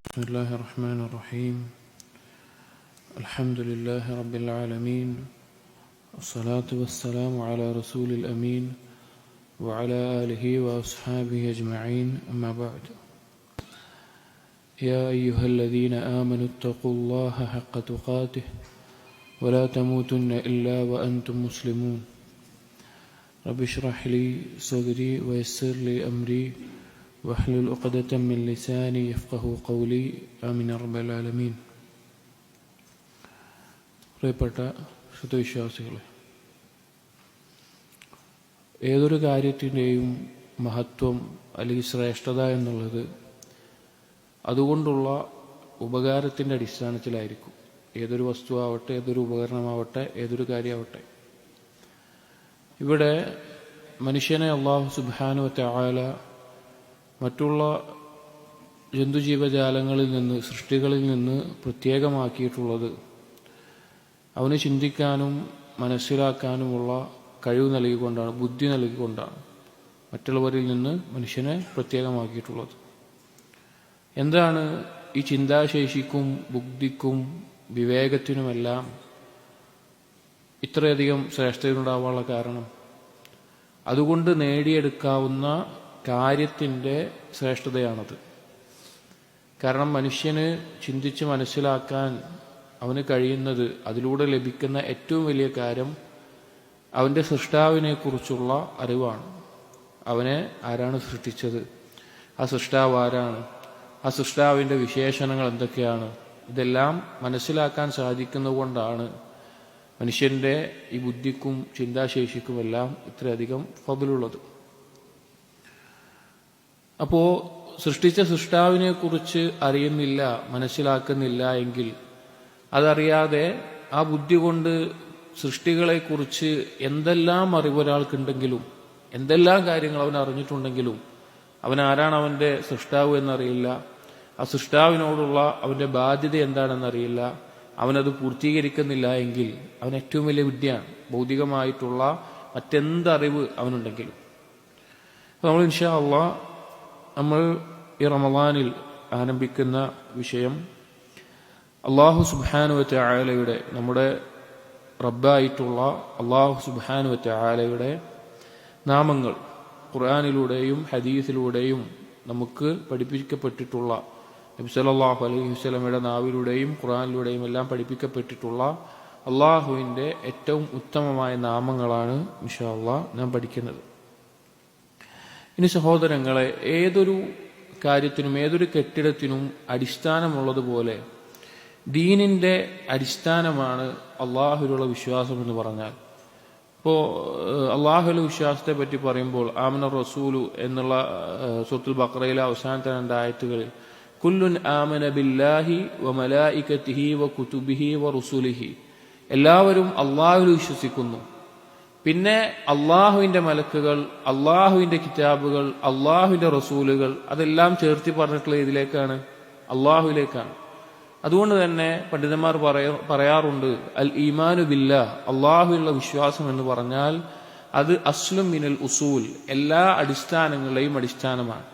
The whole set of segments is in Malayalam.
بسم الله الرحمن الرحيم. الحمد لله رب العالمين، والصلاة والسلام على رسول الأمين وعلى آله وأصحابه أجمعين، أما بعد. يا أيها الذين آمنوا اتقوا الله حق تقاته ولا تموتن إلا وأنتم مسلمون. رب اشرح لي صدري ويسر لي أمري واحلل عقدة من لساني يفقهوا قولي آمين رب العالمين. പ്രിയപ്പെട്ട ശുദ്ധവിശ്വാസികളെ, ഏതൊരു കാര്യത്തിൻ്റെയും മഹത്വം അല്ലെങ്കിൽ ശ്രേഷ്ഠത എന്നുള്ളത് അതുകൊണ്ടുള്ള ഉപകാരത്തിൻ്റെ അടിസ്ഥാനത്തിലായിരിക്കും. ഏതൊരു വസ്തുവാവട്ടെ, ഏതൊരു ഉപകരണമാവട്ടെ, ഏതൊരു കാര്യമാവട്ടെ. ഇവിടെ മനുഷ്യനെ അല്ലാഹു സുബ്ഹാനഹു വ തആല മറ്റുള്ള ജന്തുജീവജാലങ്ങളിൽ നിന്ന്, സൃഷ്ടികളിൽ നിന്ന് പ്രത്യേകമാക്കിയിട്ടുള്ളത് അവന് ചിന്തിക്കാനും മനസ്സിലാക്കാനുമുള്ള കഴിവ് നൽകിക്കൊണ്ടാണ്, ബുദ്ധി നൽകിക്കൊണ്ടാണ് മറ്റുള്ളവരിൽ നിന്ന് മനുഷ്യനെ പ്രത്യേകമാക്കിയിട്ടുള്ളത്. എന്താണ് ഈ ചിന്താശേഷിക്കും ബുദ്ധിക്കും വിവേകത്തിനുമെല്ലാം ഇത്രയധികം ശ്രേഷ്ഠതയുണ്ടാവാനുള്ള കാരണം? അതുകൊണ്ട് നേടിയെടുക്കാവുന്ന കാര്യത്തിൻ്റെ ശ്രേഷ്ഠതയാണത്. കാരണം മനുഷ്യന് ചിന്തിച്ച് മനസ്സിലാക്കാൻ അവന് കഴിയുന്നത്, അതിലൂടെ ലഭിക്കുന്ന ഏറ്റവും വലിയ കാര്യം അവൻ്റെ സൃഷ്ടാവിനെക്കുറിച്ചുള്ള അറിവാണ്. അവനെ ആരാണ് സൃഷ്ടിച്ചത്, ആ സൃഷ്ടാവ് ആരാണ്, ആ സൃഷ്ടാവിൻ്റെ വിശേഷണങ്ങൾ എന്തൊക്കെയാണ്, ഇതെല്ലാം മനസ്സിലാക്കാൻ സാധിക്കുന്നതുകൊണ്ടാണ് മനുഷ്യൻ്റെ ഈ ബുദ്ധിക്കും ചിന്താശേഷിക്കുമെല്ലാം ഇത്രയധികം ഫضലുള്ളത്. അപ്പോൾ സൃഷ്ടിച്ച സൃഷ്ടാവിനെക്കുറിച്ച് അറിയുന്നില്ല, മനസ്സിലാക്കുന്നില്ല എങ്കിൽ അതറിയാതെ ആ ബുദ്ധി കൊണ്ട് സൃഷ്ടികളെക്കുറിച്ച് എന്തെല്ലാം അറിവ് ഒരാൾക്കുണ്ടെങ്കിലും, എന്തെല്ലാം കാര്യങ്ങൾ അവൻ അറിഞ്ഞിട്ടുണ്ടെങ്കിലും അവൻ ആരാണ് അവൻ്റെ സൃഷ്ടാവ് എന്നറിയില്ല, ആ സൃഷ്ടാവിനോടുള്ള അവൻ്റെ ബാധ്യത എന്താണെന്നറിയില്ല, അവനത് പൂർത്തീകരിക്കുന്നില്ല എങ്കിൽ അവൻ ഏറ്റവും വലിയ വിദ്യയാണ്, ഭൗതികമായിട്ടുള്ള മറ്റെന്തറിവ് അവനുണ്ടെങ്കിലും. അപ്പോൾ നമ്മൾ ഇൻഷാ അല്ലാഹ് നമ്മൾ ഈ റമളാനിൽ ആരംഭിക്കുന്ന വിഷയം അല്ലാഹു സുബ്ഹാനഹു വ തആലയുടെ, നമ്മുടെ റബ്ബായിട്ടുള്ള അല്ലാഹു സുബ്ഹാനഹു വ തആലയുടെ നാമങ്ങൾ ഖുർആനിലൂടെയും ഹദീസിലൂടെയും നമുക്ക് പഠിപ്പിക്കപ്പെട്ടിട്ടുള്ള, നബി സല്ലല്ലാഹു അലൈഹി വസല്ലമയുടെ നാവിലൂടെയും ഖുർആനിലൂടെയും എല്ലാം പഠിപ്പിക്കപ്പെട്ടിട്ടുള്ള അല്ലാഹുവിൻ്റെ ഏറ്റവും ഉത്തമമായ നാമങ്ങളാണ് ഇൻഷാ അല്ലാഹ് നാം പഠിക്കുന്നത്. ഇനി സഹോദരങ്ങളെ, ഏതൊരു കാര്യത്തിനും ഏതൊരു കെട്ടിടത്തിനും അടിസ്ഥാനമുള്ളതുപോലെ ദീനിൻ്റെ അടിസ്ഥാനമാണ് അള്ളാഹുവിലുള്ള വിശ്വാസം എന്ന് പറഞ്ഞാൽ. ഇപ്പോൾ അള്ളാഹുവിലുള്ള വിശ്വാസത്തെ പറ്റി പറയുമ്പോൾ ആമന റസൂലു എന്നുള്ള സൂറത്തുൽ ബഖറയിലെ അവസാനത്തെ 2 ആയത്തുകളിൽ കുല്ലുൻ ആമന ബില്ലാഹി വ മലായികതിഹി വ കുതുബിഹി വ റുസുലിഹി, എല്ലാവരും അള്ളാഹുവിൽ വിശ്വസിക്കുന്നു. പിന്നെ അള്ളാഹുവിൻ്റെ മലക്കുകൾ, അള്ളാഹുവിൻ്റെ കിതാബുകൾ, അള്ളാഹുവിൻ്റെ റസൂലുകൾ, അതെല്ലാം ചേർത്തി പറഞ്ഞിട്ടുള്ള ഇതിലേക്കാണ്, അള്ളാഹുവിലേക്കാണ്. അതുകൊണ്ട് തന്നെ പണ്ഡിതന്മാർ പറയാറുണ്ട്, അൽ ഈമാനു ബില്ലാഹ്, അള്ളാഹുവിലുള്ള വിശ്വാസം എന്ന് പറഞ്ഞാൽ അത് അസ്ലും മിനൽ ഉസൂൽ, എല്ലാ അടിസ്ഥാനങ്ങളുടെയും അടിസ്ഥാനമാണ്.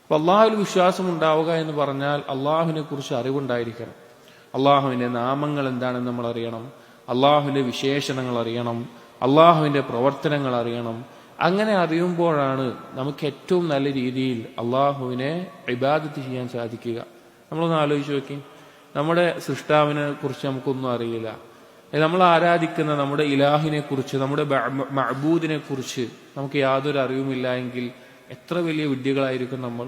അപ്പോൾ അള്ളാഹുവിൽ വിശ്വാസം ഉണ്ടാവുക എന്ന് പറഞ്ഞാൽ അള്ളാഹുവിനെ കുറിച്ച് അറിവുണ്ടായിരിക്കണം. അള്ളാഹുവിൻ്റെ നാമങ്ങൾ എന്താണെന്ന് നമ്മൾ അറിയണം, അള്ളാഹുവിൻ്റെ വിശേഷണങ്ങൾ അറിയണം, അള്ളാഹുവിൻ്റെ പ്രവർത്തനങ്ങൾ അറിയണം. അങ്ങനെ അറിയുമ്പോഴാണ് നമുക്ക് ഏറ്റവും നല്ല രീതിയിൽ അള്ളാഹുവിനെ ഇബാദത്ത് ചെയ്യാൻ സാധിക്കുക. നമ്മളൊന്ന് ആലോചിച്ച് നോക്കി, നമ്മുടെ സൃഷ്ടാവിനെ കുറിച്ച് നമുക്കൊന്നും അറിയില്ല, നമ്മൾ ആരാധിക്കുന്ന നമ്മുടെ ഇലാഹിനെ കുറിച്ച്, നമ്മുടെ മഅബൂദിനെ കുറിച്ച് നമുക്ക് യാതൊരു അറിവുമില്ല എങ്കിൽ എത്ര വലിയ വിഡ്ഢികളായിരിക്കും നമ്മൾ.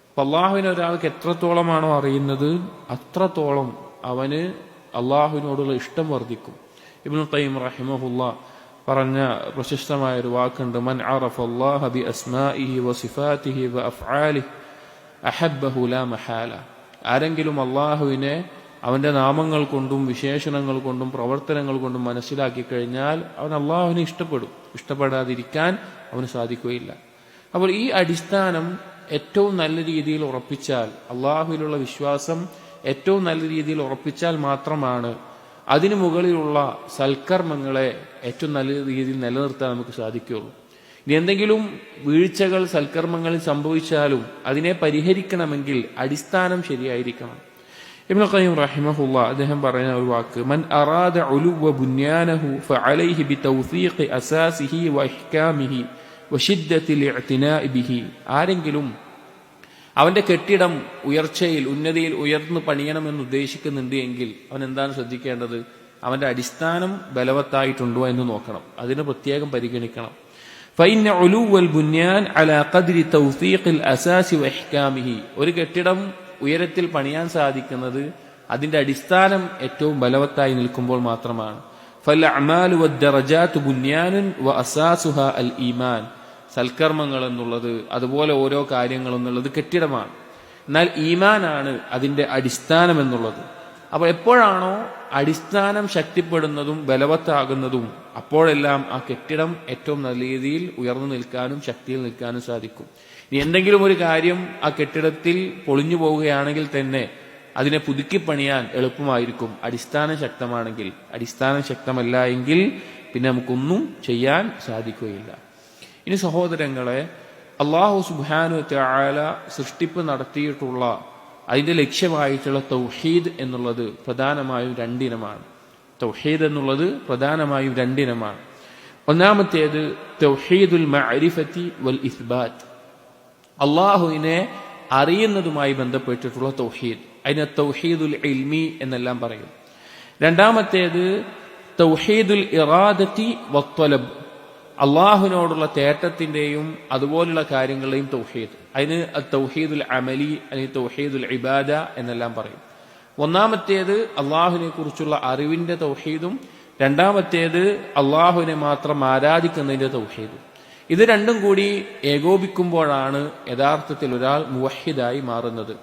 അപ്പം അള്ളാഹുവിനെ ഒരാൾക്ക് എത്രത്തോളമാണോ അറിയുന്നത് അത്രത്തോളം അവന് അള്ളാഹുവിനോടുള്ള ഇഷ്ടം വർദ്ധിക്കും. ഇബ്നുൽ ഖയ്യിം റഹിമഹുല്ലാഹ് പറഞ്ഞ പ്രശസ്തമായ ഒരു വാക്കുണ്ട്, മൻ അറഫ അല്ലാഹ ബി അസ്മാഇഹി വ സിഫാതിഹി വ അഫ്ആലിഹി അഹബ്ബഹു ലാ മഹാല. ആരെങ്കിലും അള്ളാഹുവിനെ അവൻ്റെ നാമങ്ങൾ കൊണ്ടും വിശേഷണങ്ങൾ കൊണ്ടും പ്രവർത്തനങ്ങൾ കൊണ്ടും മനസ്സിലാക്കി കഴിഞ്ഞാൽ അവൻ അള്ളാഹുവിനെ ഇഷ്ടപ്പെടും, ഇഷ്ടപ്പെടാതിരിക്കാൻ അവന് സാധിക്കുകയില്ല. അപ്പോൾ ഈ അടിസ്ഥാനം ഏറ്റവും നല്ല രീതിയിൽ ഉറപ്പിച്ചാൽ, അള്ളാഹുവിലുള്ള വിശ്വാസം ഏറ്റവും നല്ല രീതിയിൽ ഉറപ്പിച്ചാൽ മാത്രമാണ് അതിനു മുകളിലുള്ള സൽക്കർമ്മങ്ങളെ ഏറ്റവും നല്ല രീതിയിൽ നിലനിർത്താൻ നമുക്ക് സാധിക്കുകയുള്ളൂ. ഇനി എന്തെങ്കിലും വീഴ്ചകൾ സൽക്കർമ്മങ്ങളിൽ സംഭവിച്ചാലും അതിനെ പരിഹരിക്കണമെങ്കിൽ അടിസ്ഥാനം ശരിയായിരിക്കണം. ഇബ്നുൽ ഖയ്യിം റഹിമഹുല്ലാ അദ്ദേഹം പറയുന്ന ഒരു വാക്ക്, മൻ അറാദ ഉലുവ ബുന്യാനഹു ഫഅലൈഹി ബിതൗസീഖി അസാസിഹി വഇഹ്കാമിഹി വശിദ്ദത്തിൽ ഇഅ്തിനാഇ ബിഹി. ആരെങ്കിലും അവന്റെ കെട്ടിടം ഉയർച്ചയിൽ ഉന്നതിയിൽ ഉയർന്നു പണിയണമെന്ന് ഉദ്ദേശിക്കുന്നുണ്ട് എങ്കിൽ അവൻ എന്താണ് ശ്രദ്ധിക്കേണ്ടത്? അവന്റെ അടിസ്ഥാനം ബലവത്തായിട്ടുണ്ടോ എന്ന് നോക്കണം. അതിന് പ്രത്യേകം പരിഗണിക്കണം. ഫഇന്ന ഉലുവൽ ബുന്യാൻ അലാ ഖദ്രി തൗസീഖിൽ അസാസി വഇഹ്കാമിഹി. ഒരു കെട്ടിടം ഉയരത്തിൽ പണിയാൻ സാധിക്കുന്നത് അതിന്റെ അടിസ്ഥാനം ഏറ്റവും ബലവത്തായി നിൽക്കുമ്പോൾ മാത്രമാണ്. ഫൽ അഅ്മാലു വദ്ദറജാതു ബുന്യാനുൻ വഅസാസുഹാ അൽ ഈമാൻ. സൽക്കർമ്മങ്ങൾ എന്നുള്ളത് അതുപോലെ ഓരോ കാര്യങ്ങൾ എന്നുള്ളത് കെട്ടിടമാണ്. എന്നാൽ ഈമാനാണ് അതിന്റെ അടിസ്ഥാനം എന്നുള്ളത്. അപ്പോൾ എപ്പോഴാണോ അടിസ്ഥാനം ശക്തിപ്പെടുന്നതും ബലവത്താകുന്നതും അപ്പോഴെല്ലാം ആ കെട്ടിടം ഏറ്റവും നല്ല രീതിയിൽ ഉയർന്നു നിൽക്കാനും ശക്തിയിൽ നിൽക്കാനും സാധിക്കും. ഇനി എന്തെങ്കിലും ഒരു കാര്യം ആ കെട്ടിടത്തിൽ പൊളിഞ്ഞു പോവുകയാണെങ്കിൽ തന്നെ അതിനെ പുതുക്കിപ്പണിയാൻ എളുപ്പമായിരിക്കും അടിസ്ഥാനം ശക്തമാണെങ്കിൽ. അടിസ്ഥാനം ശക്തമല്ല എങ്കിൽ പിന്നെ നമുക്കൊന്നും ചെയ്യാൻ സാധിക്കുകയില്ല. ഇനി സഹോദരങ്ങളെ, അല്ലാഹു സുബ്ഹാനഹു വ തആല സൃഷ്ടിപ്പ് നടത്തിയിട്ടുള്ള അതിന്റെ ലക്ഷ്യമായിട്ടുള്ള തൗഹീദ് എന്നുള്ളത് പ്രധാനമായും രണ്ടിനമാണ്. തൗഹീദ് എന്നുള്ളത് പ്രധാനമായും രണ്ടിനമാണ്. ഒന്നാമത്തേത് തൗഹീദുൽ മഅരിഫത്തി വൽ ഇസ്ബാത്ത്, അള്ളാഹുവിനെ അറിയുന്നതുമായി ബന്ധപ്പെട്ടിട്ടുള്ള തൗഹീദ്. അതിനെ തൗഹീദുൽ ഇൽമി എന്നെല്ലാം പറയും. രണ്ടാമത്തേത് തൗഹീദുൽ ഇറാദത്തി വത്വലബ്, അള്ളാഹുവിനോടുള്ള തേട്ടത്തിന്റെയും അതുപോലുള്ള കാര്യങ്ങളുടെയും തൗഹീദ്. അതിന് തൗഹീദുൽ അമലി അല്ലെങ്കിൽ തൗഹീദുൽ ഇബാദ എന്നെല്ലാം പറയും. ഒന്നാമത്തേത് അള്ളാഹുവിനെ കുറിച്ചുള്ള അറിവിന്റെ തൗഹീദും രണ്ടാമത്തേത് അള്ളാഹുവിനെ മാത്രം ആരാധിക്കുന്നതിന്റെ തൗഹീദും. ഇത് രണ്ടും കൂടി ഏകോപിക്കുമ്പോഴാണ് യഥാർത്ഥത്തിൽ ഒരാൾ മുവഹിദായി മാറുന്നത്.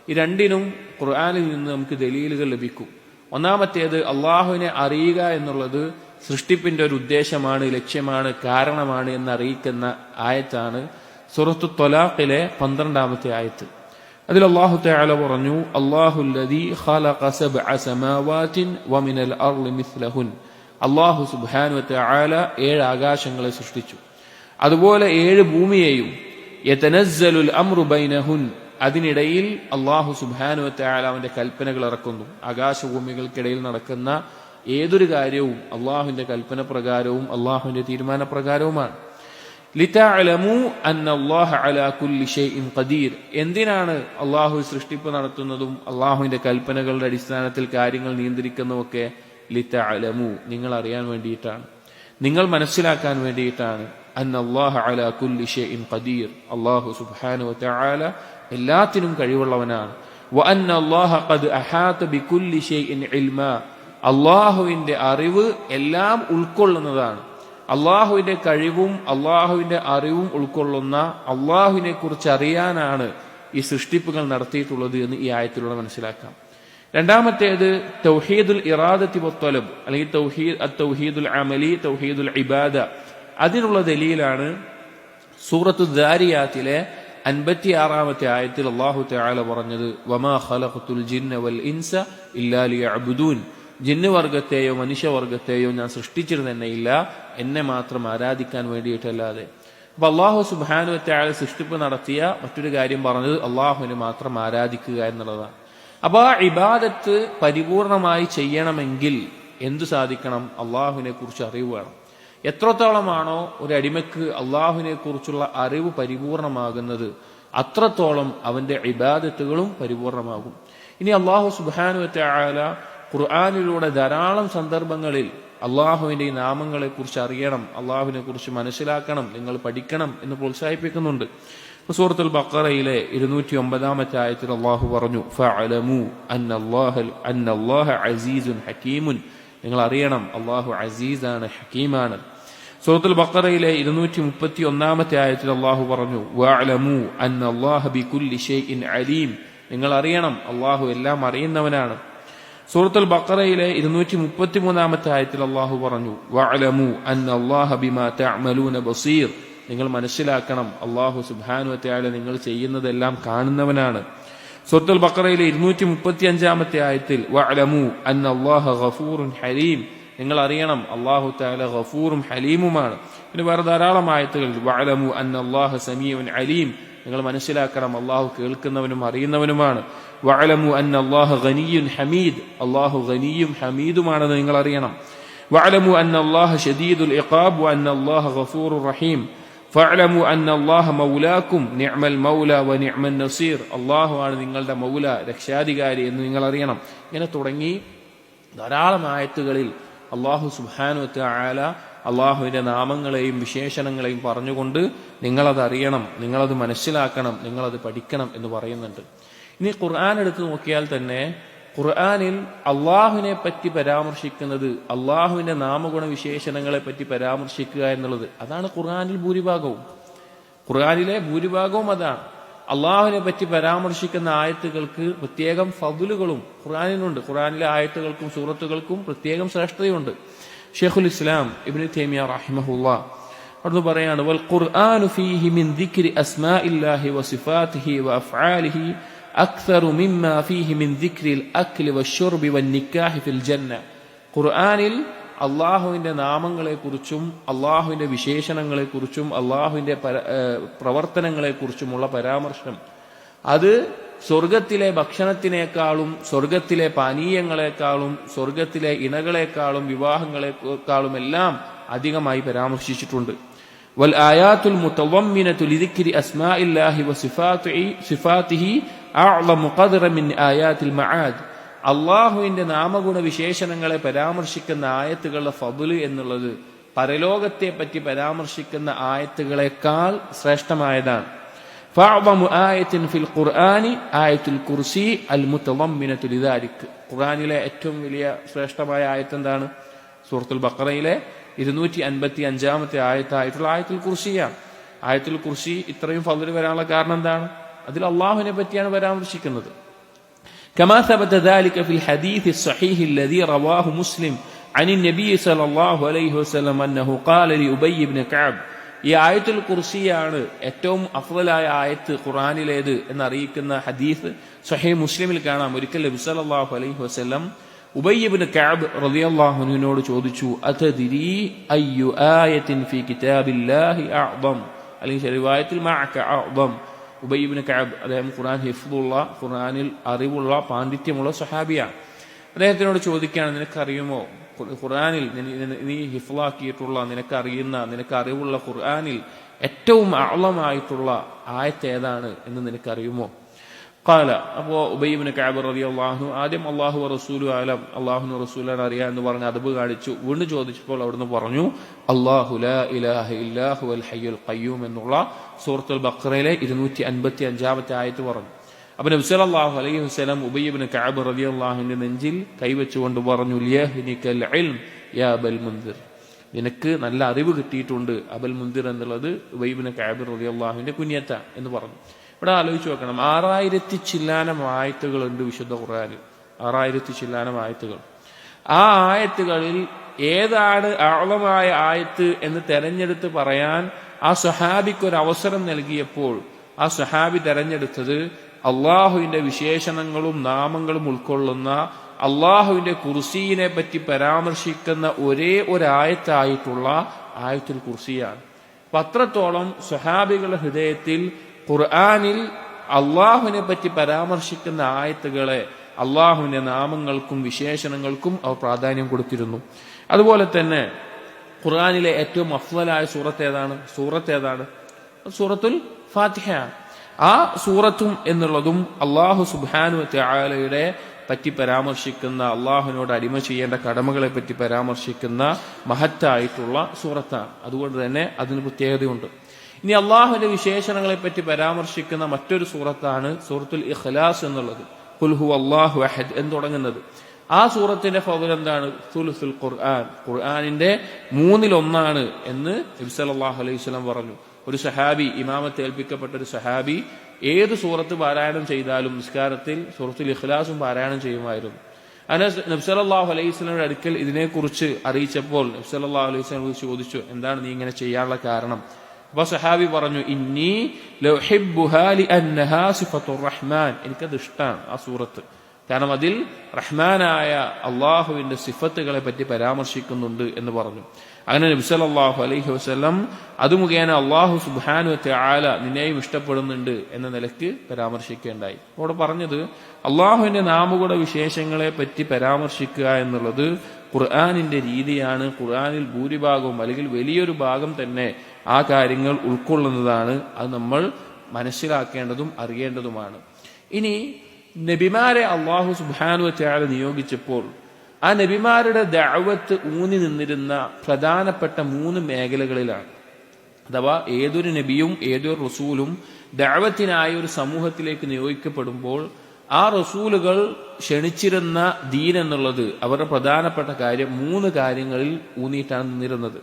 ഈ രണ്ടിനും ഖുർആനിൽ നിന്ന് നമുക്ക് ദലീലുകൾ ലഭിക്കും. ഒന്നാമത്തേത് അള്ളാഹുവിനെ അറിയുക എന്നുള്ളത് സൃഷ്ടിപ്പിന്റെ ഒരു ഉദ്ദേശമാണ്, ലക്ഷ്യമാണ്, കാരണമാണ് എന്നറിയിക്കുന്ന ആയത്താണ് സൂറത്തു ത്വലാഖിലെ 12ാമത്തെ ആയത്ത്. അതിൽ അല്ലാഹു തആല പറഞ്ഞു, അല്ലാഹുല്ലദീ ഖലഖ സബ്അ സമാവാതിൻ വമിനൽ അർളി മിസ്ലഹുൻ. അല്ലാഹു സുബ്ഹാനഹു വ തആല 7 ആകാശങ്ങളെ സൃഷ്ടിച്ചു, അതുപോലെ 7 ഭൂമിയെയും. യതനസ്സലുൽ അംറു ബൈനഹുൻ, അതിനിടയിൽ അല്ലാഹു സുബ്ഹാനഹു വ തആല അവന്റെ കൽപ്പനകൾ ഇറക്കുന്നു. ആകാശഭൂമികൾക്കിടയിൽ നടക്കുന്ന ഏതൊരു കാര്യവും അള്ളാഹുവിന്റെ കൽപ്പന പ്രകാരവും അള്ളാഹുവിന്റെ തീരുമാനപ്രകാരവുമാണ്. ലിതഅലമു അന്നല്ലാഹ അലാ കുല്ലി ഷൈഇൻ ഖദീർ. എന്തിനാണ് അള്ളാഹു സൃഷ്ടിപ്പ് നടത്തുന്നതും അള്ളാഹുവിന്റെ കൽപ്പനകളുടെ അടിസ്ഥാനത്തിൽ കാര്യങ്ങൾ നിയന്ത്രിക്കുന്നതൊക്കെ? ലിതഅലമു, നിങ്ങൾ അറിയാൻ വേണ്ടിയിട്ടാണ്, നിങ്ങൾ മനസ്സിലാക്കാൻ വേണ്ടിയിട്ടാണ്. അന്നല്ലാഹ അലാ കുല്ലി ഷൈഇൻ ഖദീർ, അള്ളാഹു സുബ്ഹാനഹു വ തആല എല്ലാത്തിനും കഴിവുള്ളവനാണ്. വഅന്നല്ലാഹ ഖദ് അഹാത ബികുല്ലി ഷൈഇൻ ഇൽമാ, അള്ളാഹുവിന്റെ അറിവ് എല്ലാം ഉൾക്കൊള്ളുന്നതാണ്. അള്ളാഹുവിന്റെ കഴിവും അള്ളാഹുവിന്റെ അറിവും ഉൾക്കൊള്ളുന്ന അള്ളാഹുവിനെ കുറിച്ച് അറിയാനാണ് ഈ സൃഷ്ടിപ്പുകൾ നടത്തിയിട്ടുള്ളത് എന്ന് ഈ ആയത്തിലൂടെ മനസ്സിലാക്കാം. രണ്ടാമത്തേത് തൗഹീദുൽ ഇറാദത്തി വത്വലബ്, അല്ലെങ്കിൽ തൗഹീദുൽ അമലി, തൗഹീദുൽ ഇബാദ. അതിനുള്ള ദലീലാണ് സൂറത്തു ദാരിയാത്തിലെ 56ാമത്തെ ആയത്തിൽ അല്ലാഹു തആല പറഞ്ഞത്, വമാ ഖലഖതുൽ ജിന്ന വൽ ഇൻസ ഇല്ലാ ലിയഅ്ബുദൂൻ. ജിന്നുവർഗത്തെയോ മനുഷ്യവർഗത്തെയോ ഞാൻ സൃഷ്ടിച്ചിരുന്ന തന്നെയില്ല, എന്നെ മാത്രം ആരാധിക്കാൻ വേണ്ടിയിട്ടല്ലാതെ. അപ്പൊ അല്ലാഹു സുബ്ഹാനഹു വ തആല സൃഷ്ടിപ്പ് നടത്തിയ മറ്റൊരു കാര്യം പറഞ്ഞത് അള്ളാഹുവിനെ മാത്രം ആരാധിക്കുക എന്നുള്ളതാണ്. അപ്പൊ ആ ഇബാദത്ത് പരിപൂർണമായി ചെയ്യണമെങ്കിൽ എന്തു സാധിക്കണം? അള്ളാഹുവിനെ കുറിച്ച് അറിവ് വേണം. എത്രത്തോളമാണോ ഒരു അടിമക്ക് അള്ളാഹുവിനെ കുറിച്ചുള്ള അറിവ് പരിപൂർണമാകുന്നത് അത്രത്തോളം അവന്റെ ഇബാദത്തുകളും പരിപൂർണമാകും. ഇനി അല്ലാഹു സുബ്ഹാനഹു വ തആല ഖുർആനിലൂടെ ധാരാളം സന്ദർഭങ്ങളിൽ അള്ളാഹുവിന്റെ ഈ നാമങ്ങളെ കുറിച്ച് അറിയണം, അള്ളാഹുവിനെ കുറിച്ച് മനസ്സിലാക്കണം, നിങ്ങൾ പഠിക്കണം എന്ന് പ്രോത്സാഹിപ്പിക്കുന്നുണ്ട്. സൂറത്തുൽ ബഖറയിലെ 209ാമത്തെ ആയത്തിൽ അള്ളാഹു പറഞ്ഞു, ഫഅലമു അന്നല്ലാഹ അസീസുൻ ഹകീമുൻ. നിങ്ങൾ അറിയണം അള്ളാഹു അസീസാണ്, ഹക്കീമാണ്. സൂറത്തുൽ ബഖറയിലെ 231ാമത്തെ ആയത്തിൽ അള്ളാഹു പറഞ്ഞു, വഅലമു അന്നല്ലാഹ ബികുല്ലി ഷൈഇൻ അലീം. നിങ്ങൾ അറിയണം അള്ളാഹു എല്ലാം അറിയുന്നവനാണ്. സൂറത്തുൽ ബഖറയിലെ 233ാമത്തെ ആയത്തിൽ അള്ളാഹു പറഞ്ഞു, വഅലമു അന്നല്ലാഹ ബിമാ തഅമലൂന ബസീർ. നിങ്ങൾ മനസ്സിലാക്കണം അള്ളാഹു സുബ്ഹാനഹു വ തആല നിങ്ങൾ ചെയ്യുന്നതെല്ലാം കാണുന്നവനാണ്. സൂറത്തുൽ ബഖറയിലെ 235ാമത്തെ ആയത്തിൽ വഅലമു അന്നല്ലാഹ ഗഫൂറുൻ ഹലീം. നിങ്ങൾ അറിയണം അല്ലാഹു തആല ഗഫൂറും ഹലീമുമാണ്. പിന്നെ വേറെ ധാരാളം ആയത്തുകൾ വഅലമു അന്നല്ലാഹ സമീഉൻ അലീം, നിങ്ങൾ മനസ്സിലാക്കണം അല്ലാഹു കേൾക്കുന്നവനും അറിയുന്നവനുമാണ്. വഅലമു അന്നല്ലാഹ ഗനിയ്യുൻ ഹമീദ്, അല്ലാഹു ഗനിയും ഹമീദുമാണെന്ന് നിങ്ങൾ അറിയണം. വഅലമു അന്നല്ലാഹ ശദീദുൽ ഇഖാബ് വഅന്നല്ലാഹ ഗഫൂറുർ റഹീം. ഫഅലമു അന്നല്ലാഹ മൗലാക്കും നിഅമൽ മൗല വനിഅമൻ നസീർ, അല്ലാഹു ആണ് നിങ്ങളുടെ മൗല, രക്ഷാധികാരി എന്ന് നിങ്ങൾ അറിയണം. ഇങ്ങനെ തുടങ്ങി ധാരാളം ആയത്തുകളിൽ അല്ലാഹു സുബ്ഹാനഹു വ തആല അള്ളാഹുവിന്റെ നാമങ്ങളെയും വിശേഷണങ്ങളെയും പറഞ്ഞുകൊണ്ട് നിങ്ങളത് അറിയണം, നിങ്ങളത് മനസ്സിലാക്കണം, നിങ്ങളത് പഠിക്കണം എന്ന് പറയുന്നുണ്ട്. ഇനി ഖുർആൻ എടുത്തു നോക്കിയാൽ തന്നെ ഖുർആനിൽ അള്ളാഹുവിനെ പറ്റി പരാമർശിക്കുന്നത്, അള്ളാഹുവിന്റെ നാമഗുണ വിശേഷണങ്ങളെ പറ്റി പരാമർശിക്കുക എന്നുള്ളത്, അതാണ് ഖുർആനിൽ ഭൂരിഭാഗവും. ഖുർആനിലെ ഭൂരിഭാഗവും അതാണ്. അള്ളാഹുവിനെ പറ്റി പരാമർശിക്കുന്ന ആയത്തുകൾക്ക് പ്രത്യേകം ഫദ്ലുകളും ഖുർആനിലുണ്ട്. ഖുർആനിലെ ആയത്തുകൾക്കും സൂറത്തുകൾക്കും പ്രത്യേകം ശ്രേഷ്ഠതയുണ്ട്. ഷെയ്ഖുൽ ഇസ്ലാം ഇബ്നു തൈമിയ റഹിമഹുല്ലാഹ് അവിടുന്ന് പറയാണ്, വൽ ഖുർആനു ഫീഹി മിൻ ദിക്രി അസ്മാഇല്ലാഹി വസിഫാതിഹി വഅഫ്ആലിഹി അക്സറു മിമ്മാ ഫീഹി മിൻ ദിക്രിൽ അക്ലി വശുർബി വന്നിക്കാഹി ഫിൽ ജന്ന. ഖുർആനിൽ അള്ളാഹുവിന്റെ നാമങ്ങളെക്കുറിച്ചും അള്ളാഹുവിന്റെ വിശേഷണങ്ങളെക്കുറിച്ചും അള്ളാഹുവിന്റെ പ്രവർത്തനങ്ങളെക്കുറിച്ചുമുള്ള പരാമർശം അത് സ്വർഗത്തിലെ ഭക്ഷണത്തിനേക്കാളും സ്വർഗത്തിലെ പാനീയങ്ങളെക്കാളും സ്വർഗത്തിലെ ഇണകളെക്കാളും വിവാഹങ്ങളെക്കാളും എല്ലാം അധികമായി പരാമർശിച്ചിട്ടുണ്ട്. വൽ ആയാത്തുൽ മുതവമ്മിനതു ലിദിക്രി അസ്മാഇല്ലാഹി വസിഫാതിഹി അഅ്ളമു ഖദ്റൻ മിൻ ആയാത്തിൽ മആദ്. അള്ളാഹുവിന്റെ നാമഗുണ വിശേഷണങ്ങളെ പരാമർശിക്കുന്ന ആയത്തുകളുടെ ഫദ്ല് എന്നുള്ളത് പരലോകത്തെ പറ്റി പരാമർശിക്കുന്ന ആയത്തുകളെക്കാൾ ശ്രേഷ്ഠമായതാണ്. ഫഅ്ളമു ആയത്തിൻ ഫിൽ ഖുർആനി ആയത്തുൽ കുർസി അൽ മുതവമ്മിനതു ലിദാലിക്. ഖുർആനിലെ ഏറ്റവും വലിയ ശ്രേഷ്ഠമായ ആയത്ത് എന്താണ്? സൂറത്തുൽ ബഖറയിലെ 255-ാമത്തെ ആയത്തായിട്ടുള്ള ആയത്തുൽ കുർസിയാണ്. ആയത്തുൽ കുർസി ഇത്രയും ഫദ്ല് വരാനുള്ള കാരണം എന്താണ്? അതിൽ അള്ളാഹുവിനെ പറ്റിയാണ് പരാമർശിക്കുന്നത്. كما ثبت ذلك في الحديث الصحيح الذي رواه مسلم عن النبي صلى الله عليه وسلم أنه قال لأبي بن كعب. ഈ ആയത്തുൽ കുർസിയാണ് ഏറ്റവും അഫ്ളലായ ആയത്ത് ഖുർആനിലേത് എന്നറിയിക്കുന്ന ഹദീസ് സ്വഹീഹ് മുസ്ലിമിൽ കാണാം. ഒരിക്കൽ നബി സല്ലല്ലാഹു അലൈഹി വസല്ലം ഉബയ്യ് ഇബ്നു കഅബ് റളിയല്ലാഹു അൻഹുവിനോട് ചോദിച്ചു, അതദ്രി അയ്യു ആയത്തിൻ ഫീ കിതാബില്ലാഹി അഅ്ദം, അല്ലെങ്കിൽ റിവായത്തിൽ മഅക അഅ്ദം. ഉബയ്യ് ഇബ്നു കഅബ് അദ്ദേഹം ഖുർആൻ ഹിഫ്ദുള്ള, ഖുർആനിൽ അറിവുള്ള പാണ്ഡിത്യമുള്ള സ്വഹാബിയാണ്. അദ്ദേഹത്തിനോട് ചോദിക്കുകയാണ്, നിനക്കറിയുമോ ഖുർആനിൽ നീ ഹിഫ്ളാക്കിയിട്ടുള്ള നിനക്കറിയുന്ന നിനക്ക് അറിവുള്ള ഖുർആനിൽ ഏറ്റവും അഅ്ളമായിട്ടുള്ള ആയത്ത് ഏതാണ് എന്ന് നിനക്കറിയുമോ? ഖാല, അപ്പോ ഉബയ്യ് ഇബ്നു കഅബ് റളിയല്ലാഹു ആദ്യം അല്ലാഹു വറസൂലു അലം, അല്ലാഹുവിന്റെ റസൂലാണ് അറിയാ എന്ന് പറഞ്ഞ് അദബ് കാണിച്ചു. വീണ്ടും ചോദിച്ചപ്പോൾ അവിടുന്ന് പറഞ്ഞു, അല്ലാഹു ലാ ഇലാഹ ഇല്ലാ ഹുവൽ ഹയ്യുൽ ഖയ്യൂം എന്നുള്ള സൂറത്തുൽ ബഖറയിലെ 255-ാമത്തെ ആയത്ത് പറഞ്ഞു. അപ്പൊ നബി സല്ലല്ലാഹു അലൈഹി വസല്ലം ഉബയ്യ് ഇബ്നു കഅബ് റളിയല്ലാഹുവിന്റെ നെഞ്ചിൽ കൈവച്ചുകൊണ്ട് പറഞ്ഞു, ലിയഹ്നികൽ ഇൽം യാ അബൽ മുൻദിർ, നിനക്ക് നല്ല അറിവ് കിട്ടിയിട്ടുണ്ട്. അബൽ മുൻദിർ എന്നുള്ളത് ഉബയ്യ് ഇബ്നു കഅബ് റളിയല്ലാഹുവിന്റെ കുനിയത്ത എന്ന് പറഞ്ഞു. ഇവിടെ ആലോചിച്ച് നോക്കണം, 6000 ചില്ലാനം ആയത്തുകളുണ്ട് വിശുദ്ധ ഖുർആനിൽ. 6000 ചില്ലാനം ആയത്തുകൾ. ആ ആയത്തുകളിൽ ഏതാണ് അഅ്ളമായ ആയത്ത് എന്ന് തെരഞ്ഞെടുത്ത് പറയാൻ ആ സ്വഹാബിക്ക് ഒരു അവസരം നൽകിയപ്പോൾ ആ സ്വഹാബി തെരഞ്ഞെടുത്തത് അള്ളാഹുവിന്റെ വിശേഷണങ്ങളും നാമങ്ങളും ഉൾക്കൊള്ളുന്ന അള്ളാഹുവിന്റെ കുർസിയെ പറ്റി പരാമർശിക്കുന്ന ഒരേ ഒരായത്തായിട്ടുള്ള ആയത്തുൽ കുർസിയാണ്. അത്രത്തോളം സ്വഹാബികളുടെ ഹൃദയത്തിൽ ഖുർആനിൽ അള്ളാഹുവിനെ പറ്റി പരാമർശിക്കുന്ന ആയത്തുകളെ അള്ളാഹുവിന്റെ നാമങ്ങൾക്കും വിശേഷണങ്ങൾക്കും അവർ പ്രാധാന്യം കൊടുത്തിരുന്നു. അതുപോലെ തന്നെ ഖുർആനിലെ ഏറ്റവും അഫ്ളലായ സൂറത്ത് ഏതാണ്? സൂറത്തുൽ ഫാത്തിഹ. ആ സൂറത്തും എന്നുള്ളതും അള്ളാഹു സുബ്ഹാനഹു വ തആലയുടെ പറ്റി പരാമർശിക്കുന്ന, അള്ളാഹുവിനോട് അടിമ ചെയ്യേണ്ട കടമകളെ പറ്റി പരാമർശിക്കുന്ന മഹത്തായിട്ടുള്ള സൂറത്താണ്. അതുകൊണ്ട് തന്നെ അതിന് പ്രത്യേകതയുണ്ട്. ഇനി അള്ളാഹുവിന്റെ വിശേഷണങ്ങളെ പറ്റി പരാമർശിക്കുന്ന മറ്റൊരു സൂറത്താണ് സൂറത്തുൽ ഇഖ്ലാസ് എന്നുള്ളത്. ഖുൽ ഹുവല്ലാഹു അഹദ് എന്ന് തുടങ്ങുന്നത്. ആ സൂറത്തിന്റെ ഫദ്ൽ എന്താണ്? സുലുസുൽ ഖുർആൻ, ഖുർആനിന്റെ 1/3 എന്ന് നബി സല്ലല്ലാഹു അലൈഹി വസല്ലം പറഞ്ഞു. ഒരു സഹാബി, ഇമാമത്ത് ഏൽപ്പിക്കപ്പെട്ട ഒരു സഹാബി ഏത് സൂറത്ത് പാരായണം ചെയ്താലും നിസ്കാരത്തിൽ സൂറത്തുൽ ഇഖ്ലാസും പാരായണം ചെയ്യുമായിരുന്നു. അങ്ങനെ നബി സല്ലല്ലാഹു അലൈഹി വസല്ലമയുടെ അടുക്കൽ ഇതിനെക്കുറിച്ച് അറിയിച്ചപ്പോൾ നബി സല്ലല്ലാഹു അലൈഹി വസല്ലം ചോദിച്ചു, എന്താണ് നീ ഇങ്ങനെ ചെയ്യാനുള്ള കാരണം? അപ്പൊ സഹാബി പറഞ്ഞു, ഇന്നി ലഉഹിബ്ബുഹാ ലിഅന്നഹാ സിഫത്തുർ റഹ്മാൻ, എനിക്കത് ഇഷ്ടമാണ് ആ സൂറത്ത്. കാരണം അതിൽ റഹ്മാനായ അള്ളാഹുവിന്റെ സിഫത്തുകളെ പറ്റി പരാമർശിക്കുന്നുണ്ട് എന്ന് പറഞ്ഞു. അങ്ങനെ നബി സല്ലല്ലാഹു അലൈഹി വസല്ലം അത് മുഖേന അള്ളാഹു സുബ്ഹാനഹു വ തആല നിന്നെയും ഇഷ്ടപ്പെടുന്നുണ്ട് എന്ന നിലയ്ക്ക് പരാമർശിക്കേണ്ടായി. അവിടെ പറഞ്ഞത് അള്ളാഹുവിന്റെ നാമഗുണ വിശേഷങ്ങളെ പറ്റി പരാമർശിക്കുക എന്നുള്ളത് ഖുർആനിന്റെ രീതിയാണ്. ഖുർആനിൽ ഭൂരിഭാഗവും അല്ലെങ്കിൽ വലിയൊരു ഭാഗം തന്നെ ആ കാര്യങ്ങൾ ഉൾക്കൊള്ളുന്നതാണ്. അത് നമ്മൾ മനസ്സിലാക്കേണ്ടതും അറിയേണ്ടതുമാണ്. ഇനി നബിമാരെ അള്ളാഹു സുബ്ഹാനഹു വ തആല നിയോഗിച്ചപ്പോൾ ആ നബിമാരുടെ ദഅവത്ത് ഊന്നി നിന്നിരുന്ന പ്രധാനപ്പെട്ട 3 മേഖലകളിലാണ്. അഥവാ ഏതൊരു നബിയും ഏതൊരു റസൂലും ദഅവത്തിനായി ഒരു സമൂഹത്തിലേക്ക് നിയോഗിക്കപ്പെടുമ്പോൾ ആ റസൂലുകൾ ക്ഷണിച്ചിരുന്ന ദീൻ എന്നുള്ളത് അവരുടെ പ്രധാനപ്പെട്ട കാര്യം 3 കാര്യങ്ങളിൽ ഊന്നിയിട്ടാണ് നിന്നിരുന്നത്.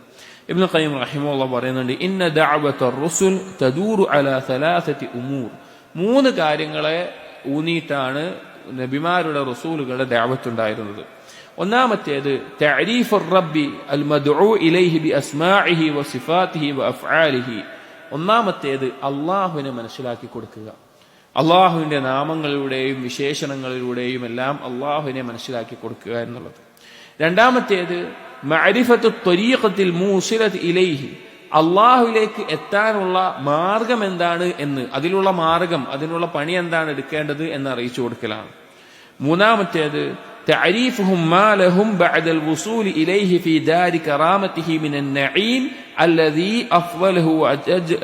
ഇബ്നു ഖയ്യിം റഹിമഹുല്ലാഹ് പറയുന്നുണ്ട്, ഇന്ന ദഅവത റസൂൽ തദൂറു അലാ 3 ഉമൂർ. 3 കാര്യങ്ങളെ ഊന്നിയിട്ടാണ് നബിമാരുടെ റസൂലുകളുടെ ദഅവത്ത് ഉണ്ടായിരുന്നത്. ഒന്നാമത്തേത് തഅരീഫുർ റബ്ബി അൽ മദ്ഉ ഇലൈഹി ബി അസ്മാഇഹി വ സിഫാതിഹി വ അഫ്ആലിഹി. ഒന്നാമത്തേത് അല്ലാഹുവിനെ മനസ്സിലാക്കി കൊടുക്കുക. അള്ളാഹുവിന്റെ നാമങ്ങളിലൂടെയും വിശേഷണങ്ങളിലൂടെയും എല്ലാം അള്ളാഹുവിനെ മനസ്സിലാക്കി കൊടുക്കുക എന്നുള്ളത്. രണ്ടാമത്തേത് മഅരിഫത്തു ത്വരീഖത്തിൽ മൂസിലത്ത് ഇലൈഹി, അള്ളാഹുവിലേക്ക് എത്താനുള്ള മാർഗം എന്താണ് എന്ന്, അതിലുള്ള മാർഗം, അതിനുള്ള പണി എന്താണ് എടുക്കേണ്ടത് എന്ന് അറിയിച്ചു കൊടുക്കലാണ്. മൂന്നാമത്തേത് തഅരീഫുഹും മാ ലഹും ബഅദൽ വുസൂലി ഇലൈഹി ഫീ ദാരി കറാമതിഹി മിനൻ നഈം അല്ലദീ അഫ്ളഹു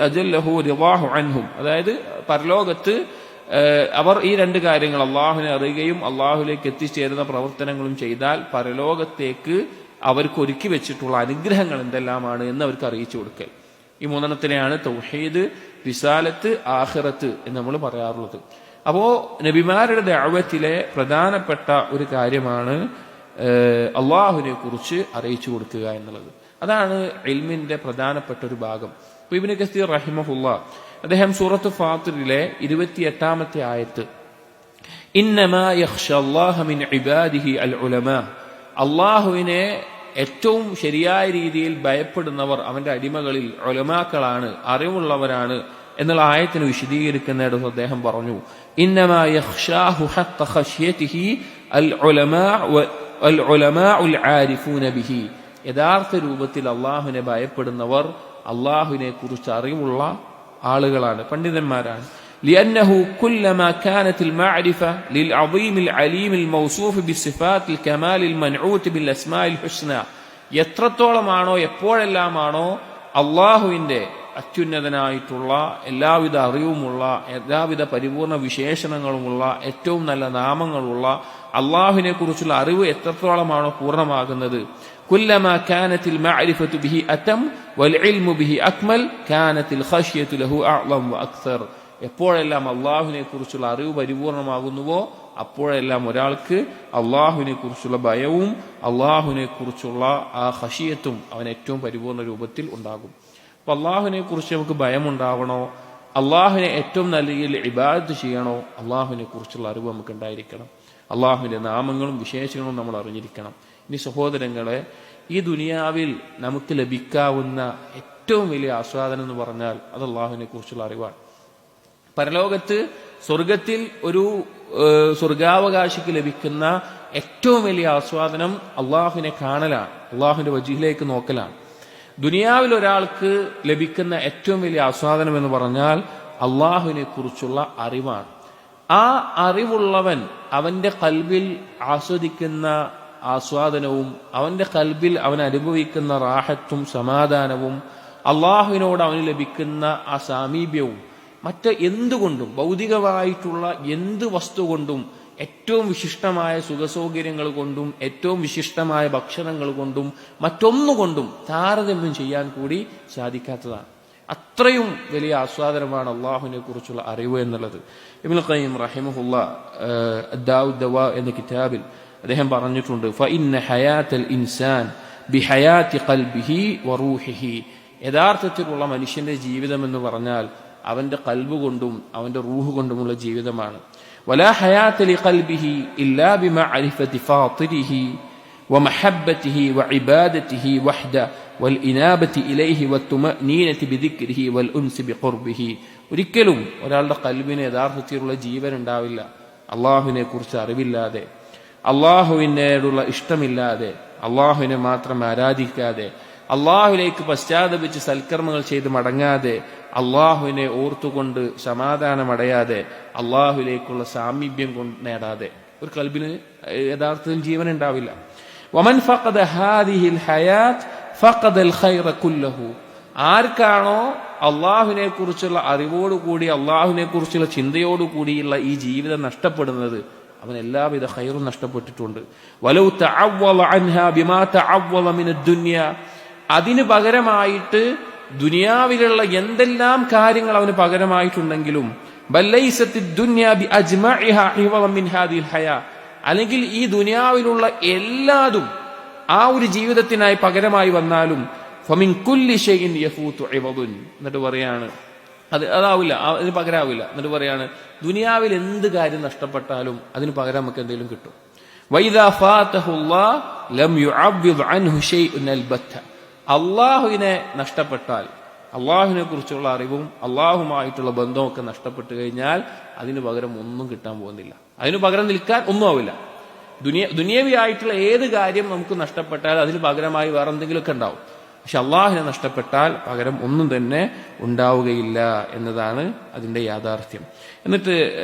അജല്ലഹു റിളാഹു അൻഹും. അതായത് പരലോകത്ത് അവർ ഈ 2 കാര്യങ്ങൾ അള്ളാഹുവിനെ അറിയുകയും അള്ളാഹുലേക്ക് എത്തിച്ചേരുന്ന പ്രവർത്തനങ്ങളും ചെയ്താൽ പരലോകത്തേക്ക് അവർക്ക് ഒരുക്കി വെച്ചിട്ടുള്ള അനുഗ്രഹങ്ങൾ എന്തെല്ലാമാണ് എന്ന് അവർക്ക് അറിയിച്ചു കൊടുക്കൽ. ഈ 3 തൗഹീദ്, റിസാലത്ത്, ആഖിറത്ത് എന്ന് നമ്മൾ പറയാറുള്ളത്. അപ്പോ നബിമാരുടെ ദഅവത്തിലെ പ്രധാനപ്പെട്ട ഒരു കാര്യമാണ് അള്ളാഹുവിനെ കുറിച്ച് അറിയിച്ചു കൊടുക്കുക എന്നുള്ളത്. അതാണ് ഇൽമിന്റെ പ്രധാനപ്പെട്ട ഒരു ഭാഗം. ഇബ്നു കസീർ റഹിമഹുല്ലാഹ് അദ്ദേഹം സൂറത്ത് ഫാത്തിറിലെ 28-ാമത്തെ ആയത്ത്, ഇന്നമാ യഖ്ശല്ലാഹ മിൻ ഇബാദിഹി അൽ ഉലമാ, അള്ളാഹുവിനെ ഏറ്റവും ശരിയായ രീതിയിൽ ഭയപ്പെടുന്നവർ അവന്റെ അടിമകളിൽ ഉലമാക്കളാണ്, അറിവുള്ളവരാണ് എന്നുള്ള ആയത്തിന് വിശദീകരിക്കുന്നിടത്ത് അദ്ദേഹം പറഞ്ഞു, ഇന്നമാ യഖ്ശാഹു ഹഖ്ക ഖശ്യതിഹി അൽ ഉലമാഉൽ ആരിഫൂന ബിഹി, യഥാർത്ഥ രൂപത്തിൽ അള്ളാഹുവിനെ ഭയപ്പെടുന്നവർ അള്ളാഹുവിനെ കുറിച്ച് അറിവുള്ള ആളുകളാണ്, പണ്ഡിതന്മാരാണ്. لأنه كلما كانت المعرفة للعظيم العليم الموصوف بالصفات الكمال المنعوت بالأسماء الحسنى, എത്രത്തോളമാണോ എപ്പോഴെല്ലാമാണോ അള്ളാഹുവിന്റെ അത്യുന്നതനായിട്ടുള്ള എല്ലാവിധ അറിവുമുള്ള എല്ലാവിധ പരിപൂർണ വിശേഷണങ്ങളുമുള്ള ഏറ്റവും നല്ല നാമങ്ങളുള്ള അള്ളാഹുവിനെ കുറിച്ചുള്ള അറിവ് എത്രത്തോളമാണോ പൂർണ്ണമാകുന്നത്, കുല്ലമാ കാനത്തിൽ മഅരിഫത്തു ബിഹി അതം വൽ ഇൽമു ബിഹി അക്മൽ കാനത്തിൽ ഖശ്യത്തു ലഹു അഅ്ളം വ അക്സർ, എപ്പോഴെല്ലാം അള്ളാഹുവിനെ കുറിച്ചുള്ള അറിവ് പരിപൂർണമാകുന്നുവോ അപ്പോഴെല്ലാം ഒരാൾക്ക് അള്ളാഹുവിനെ കുറിച്ചുള്ള ഭയവും അള്ളാഹുവിനെ കുറിച്ചുള്ള ആ ഖശിയത്തും അവൻ ഏറ്റവും പരിപൂർണ രൂപത്തിൽ ഉണ്ടാകും. അപ്പൊ അള്ളാഹുവിനെ കുറിച്ച് നമുക്ക് ഭയമുണ്ടാവണോ, അള്ളാഹുവിനെ ഏറ്റവും നല്ല രീതിയിൽ ഇബാദത്ത് ചെയ്യണോ, അള്ളാഹുവിനെ കുറിച്ചുള്ള അറിവ് നമുക്ക് ഉണ്ടായിരിക്കണം. അള്ളാഹുവിന്റെ നാമങ്ങളും വിശേഷങ്ങളും നമ്മൾ അറിഞ്ഞിരിക്കണം. ഇനി സഹോദരങ്ങളെ, ഈ ദുനിയാവിൽ നമുക്ക് ലഭിക്കാവുന്ന ഏറ്റവും വലിയ ആസ്വാദനം എന്ന് പറഞ്ഞാൽ അത് അള്ളാഹുവിനെ കുറിച്ചുള്ള അറിവാണ്. പരലോകത്ത് സ്വർഗത്തിൽ ഒരു സ്വർഗാവകാശിക്ക് ലഭിക്കുന്ന ഏറ്റവും വലിയ ആസ്വാദനം അള്ളാഹുവിനെ കാണലാണ്, അള്ളാഹുവിന്റെ വജീഹിലേക്ക് നോക്കലാണ്. ദുനിയാവിൽ ഒരാൾക്ക് ലഭിക്കുന്ന ഏറ്റവും വലിയ ആസ്വാദനം എന്ന് പറഞ്ഞാൽ അള്ളാഹുവിനെ കുറിച്ചുള്ള അറിവാണ്. ആ അറിവുള്ളവൻ അവന്റെ കൽബിൽ ആസ്വദിക്കുന്ന ആസ്വാദനവും അവന്റെ കൽബിൽ അവൻ അനുഭവിക്കുന്ന റാഹത്തും സമാധാനവും അള്ളാഹുവിനോട് അവന് ലഭിക്കുന്ന ആ സാമീപ്യവും മറ്റ് എന്തുകൊണ്ടും ഭൗതികമായിട്ടുള്ള എന്ത് വസ്തു കൊണ്ടും ഏറ്റവും വിശിഷ്ടമായ സുഖസൗകര്യങ്ങൾ കൊണ്ടും ഏറ്റവും വിശിഷ്ടമായ ഭക്ഷണങ്ങൾ കൊണ്ടും മറ്റൊന്നുകൊണ്ടും താരതമ്യം ചെയ്യാൻ കൂടി സാധിക്കാത്തതാണ്. അത്രയും വലിയ ആസ്വാദനമാണ് അള്ളാഹുവിനെ കുറിച്ചുള്ള അറിവ് എന്നുള്ളത്. ഇബ്നുൽ ഖയ്യിം റഹിമഹുല്ലാഹ് അദ്ദാഉ ദവാ എന്ന കിതാബിൽ അദ്ദേഹം പറഞ്ഞിട്ടുണ്ട്, ഫഇന്ന ഹയാത്തൽ ഇൻസാൻ ബിഹയാത്തി ഖൽബിഹി വറൂഹിഹി, യഥാർത്ഥത്തിലുള്ള മനുഷ്യന്റെ ജീവിതം എന്ന് പറഞ്ഞാൽ അവന്റെ കൽബ് കൊണ്ടും അവന്റെ റൂഹ് കൊണ്ടുമുള്ള ജീവിതമാണ്. വലാ ഹയാത ലിഖൽബിഹി ഇല്ലാ ബിമഅരിഫതി ഫാത്തിരിഹി വമഹബ്ബതിഹി വഇബാദതിഹി വഹ്ദ വൽഇനാബതി ഇലൈഹി വത്തുമഅനീനതി ബിദിക്രിഹി വൽഉൻസ് ബിഖുർബിഹി. ഒരിക്കലും ഒരാളുടെ കൽബിന് യഥാർത്ഥത്തിലുള്ള ജീവൻ ഉണ്ടാവില്ല, അള്ളാഹുവിനെ കുറിച്ച് അറിവില്ലാതെ, അള്ളാഹുവിനോടുള്ള ഇഷ്ടമില്ലാതെ, അള്ളാഹുവിനെ മാത്രം ആരാധിക്കാതെ, അള്ളാഹുവിലേക്ക് പശ്ചാത്തപിച്ച് സൽക്കർമ്മങ്ങൾ ചെയ്ത് മടങ്ങാതെ, അള്ളാഹുവിനെ ഓർത്തുകൊണ്ട് സമാധാനമടയാതെ, അള്ളാഹുവിലേക്കുള്ള സാമീപ്യം നേടാതെ ഒരു കൽബിന് യഥാർത്ഥത്തിൽ ജീവൻ ഉണ്ടാവില്ല. വമൻ ഫഖദ ഹാദിഹിൽ ഹയാത്ത് ഫഖദൽ ഖൈറ കുല്ലഹു. ആർക്കാണോ അള്ളാഹുവിനെ കുറിച്ചുള്ള അറിവോടുകൂടി, അള്ളാഹുവിനെ കുറിച്ചുള്ള ചിന്തയോടുകൂടിയുള്ള ഈ ജീവിതം നഷ്ടപ്പെടുന്നത്, അവൻ എല്ലാവിധ ഖൈറും നഷ്ടപ്പെട്ടിട്ടുണ്ട്. വലൗ തഅവ്വള അൻഹാ ബിമാ തഅവ്വള മിനദ് ദുനിയ. അതിന് പകരമായിട്ട് ദുനിയാവിലുള്ള എന്തെല്ലാം കാര്യങ്ങൾ അവന് പകരമായിട്ടുണ്ടെങ്കിലും, ബല്ലൈസത്തിദ് ദുനിയ ബിഅജ്മഇഹാ ഇവള മിൻ ഹാദിഹിൽ ഹയാ, അല്ലെങ്കിൽ ഈ ദുനിയാവിലുള്ള എല്ലാതും ആ ഒരു ജീവിതത്തിനായി പകരമായി വന്നാലും, ഫമിൻ കുല്ലി ഷൈഇൻ യഫൂതു ഇവദുൻ. എന്നിട്ട് പറയാണ് അതാവില്ല, അതിന് പകരാവില്ല. എന്നിട്ട് പറയാണ് ദുനിയാവിൽ എന്ത് കാര്യം നഷ്ടപ്പെട്ടാലും അതിന് പകരം നമുക്ക് എന്തെങ്കിലും കിട്ടും. വൈദാ ഫാതഹുല്ലാഹ് ലം യുഅവ്വിദ് അൻഹു ഷൈഉൻ അൽബത്ത. അള്ളാഹുവിനെ നഷ്ടപ്പെട്ടാൽ, അള്ളാഹുവിനെ കുറിച്ചുള്ള അറിവും അള്ളാഹുമായിട്ടുള്ള ബന്ധവും ഒക്കെ നഷ്ടപ്പെട്ടു കഴിഞ്ഞാൽ അതിന് പകരം ഒന്നും കിട്ടാൻ പോകുന്നില്ല. അതിന് പകരം നിൽക്കാൻ ഒന്നും ആവില്ല. ദുനിയവിയായിട്ടുള്ള ഏത് കാര്യം നമുക്ക് നഷ്ടപ്പെട്ടാൽ അതിന് പകരമായി വേറെ എന്തെങ്കിലുമൊക്കെ ഉണ്ടാവും. പക്ഷെ അള്ളാഹുവിനെ നഷ്ടപ്പെട്ടാൽ പകരം ഒന്നും തന്നെ ഉണ്ടാവുകയില്ല എന്നതാണ് അതിന്റെ യാഥാർത്ഥ്യം. എന്നിട്ട്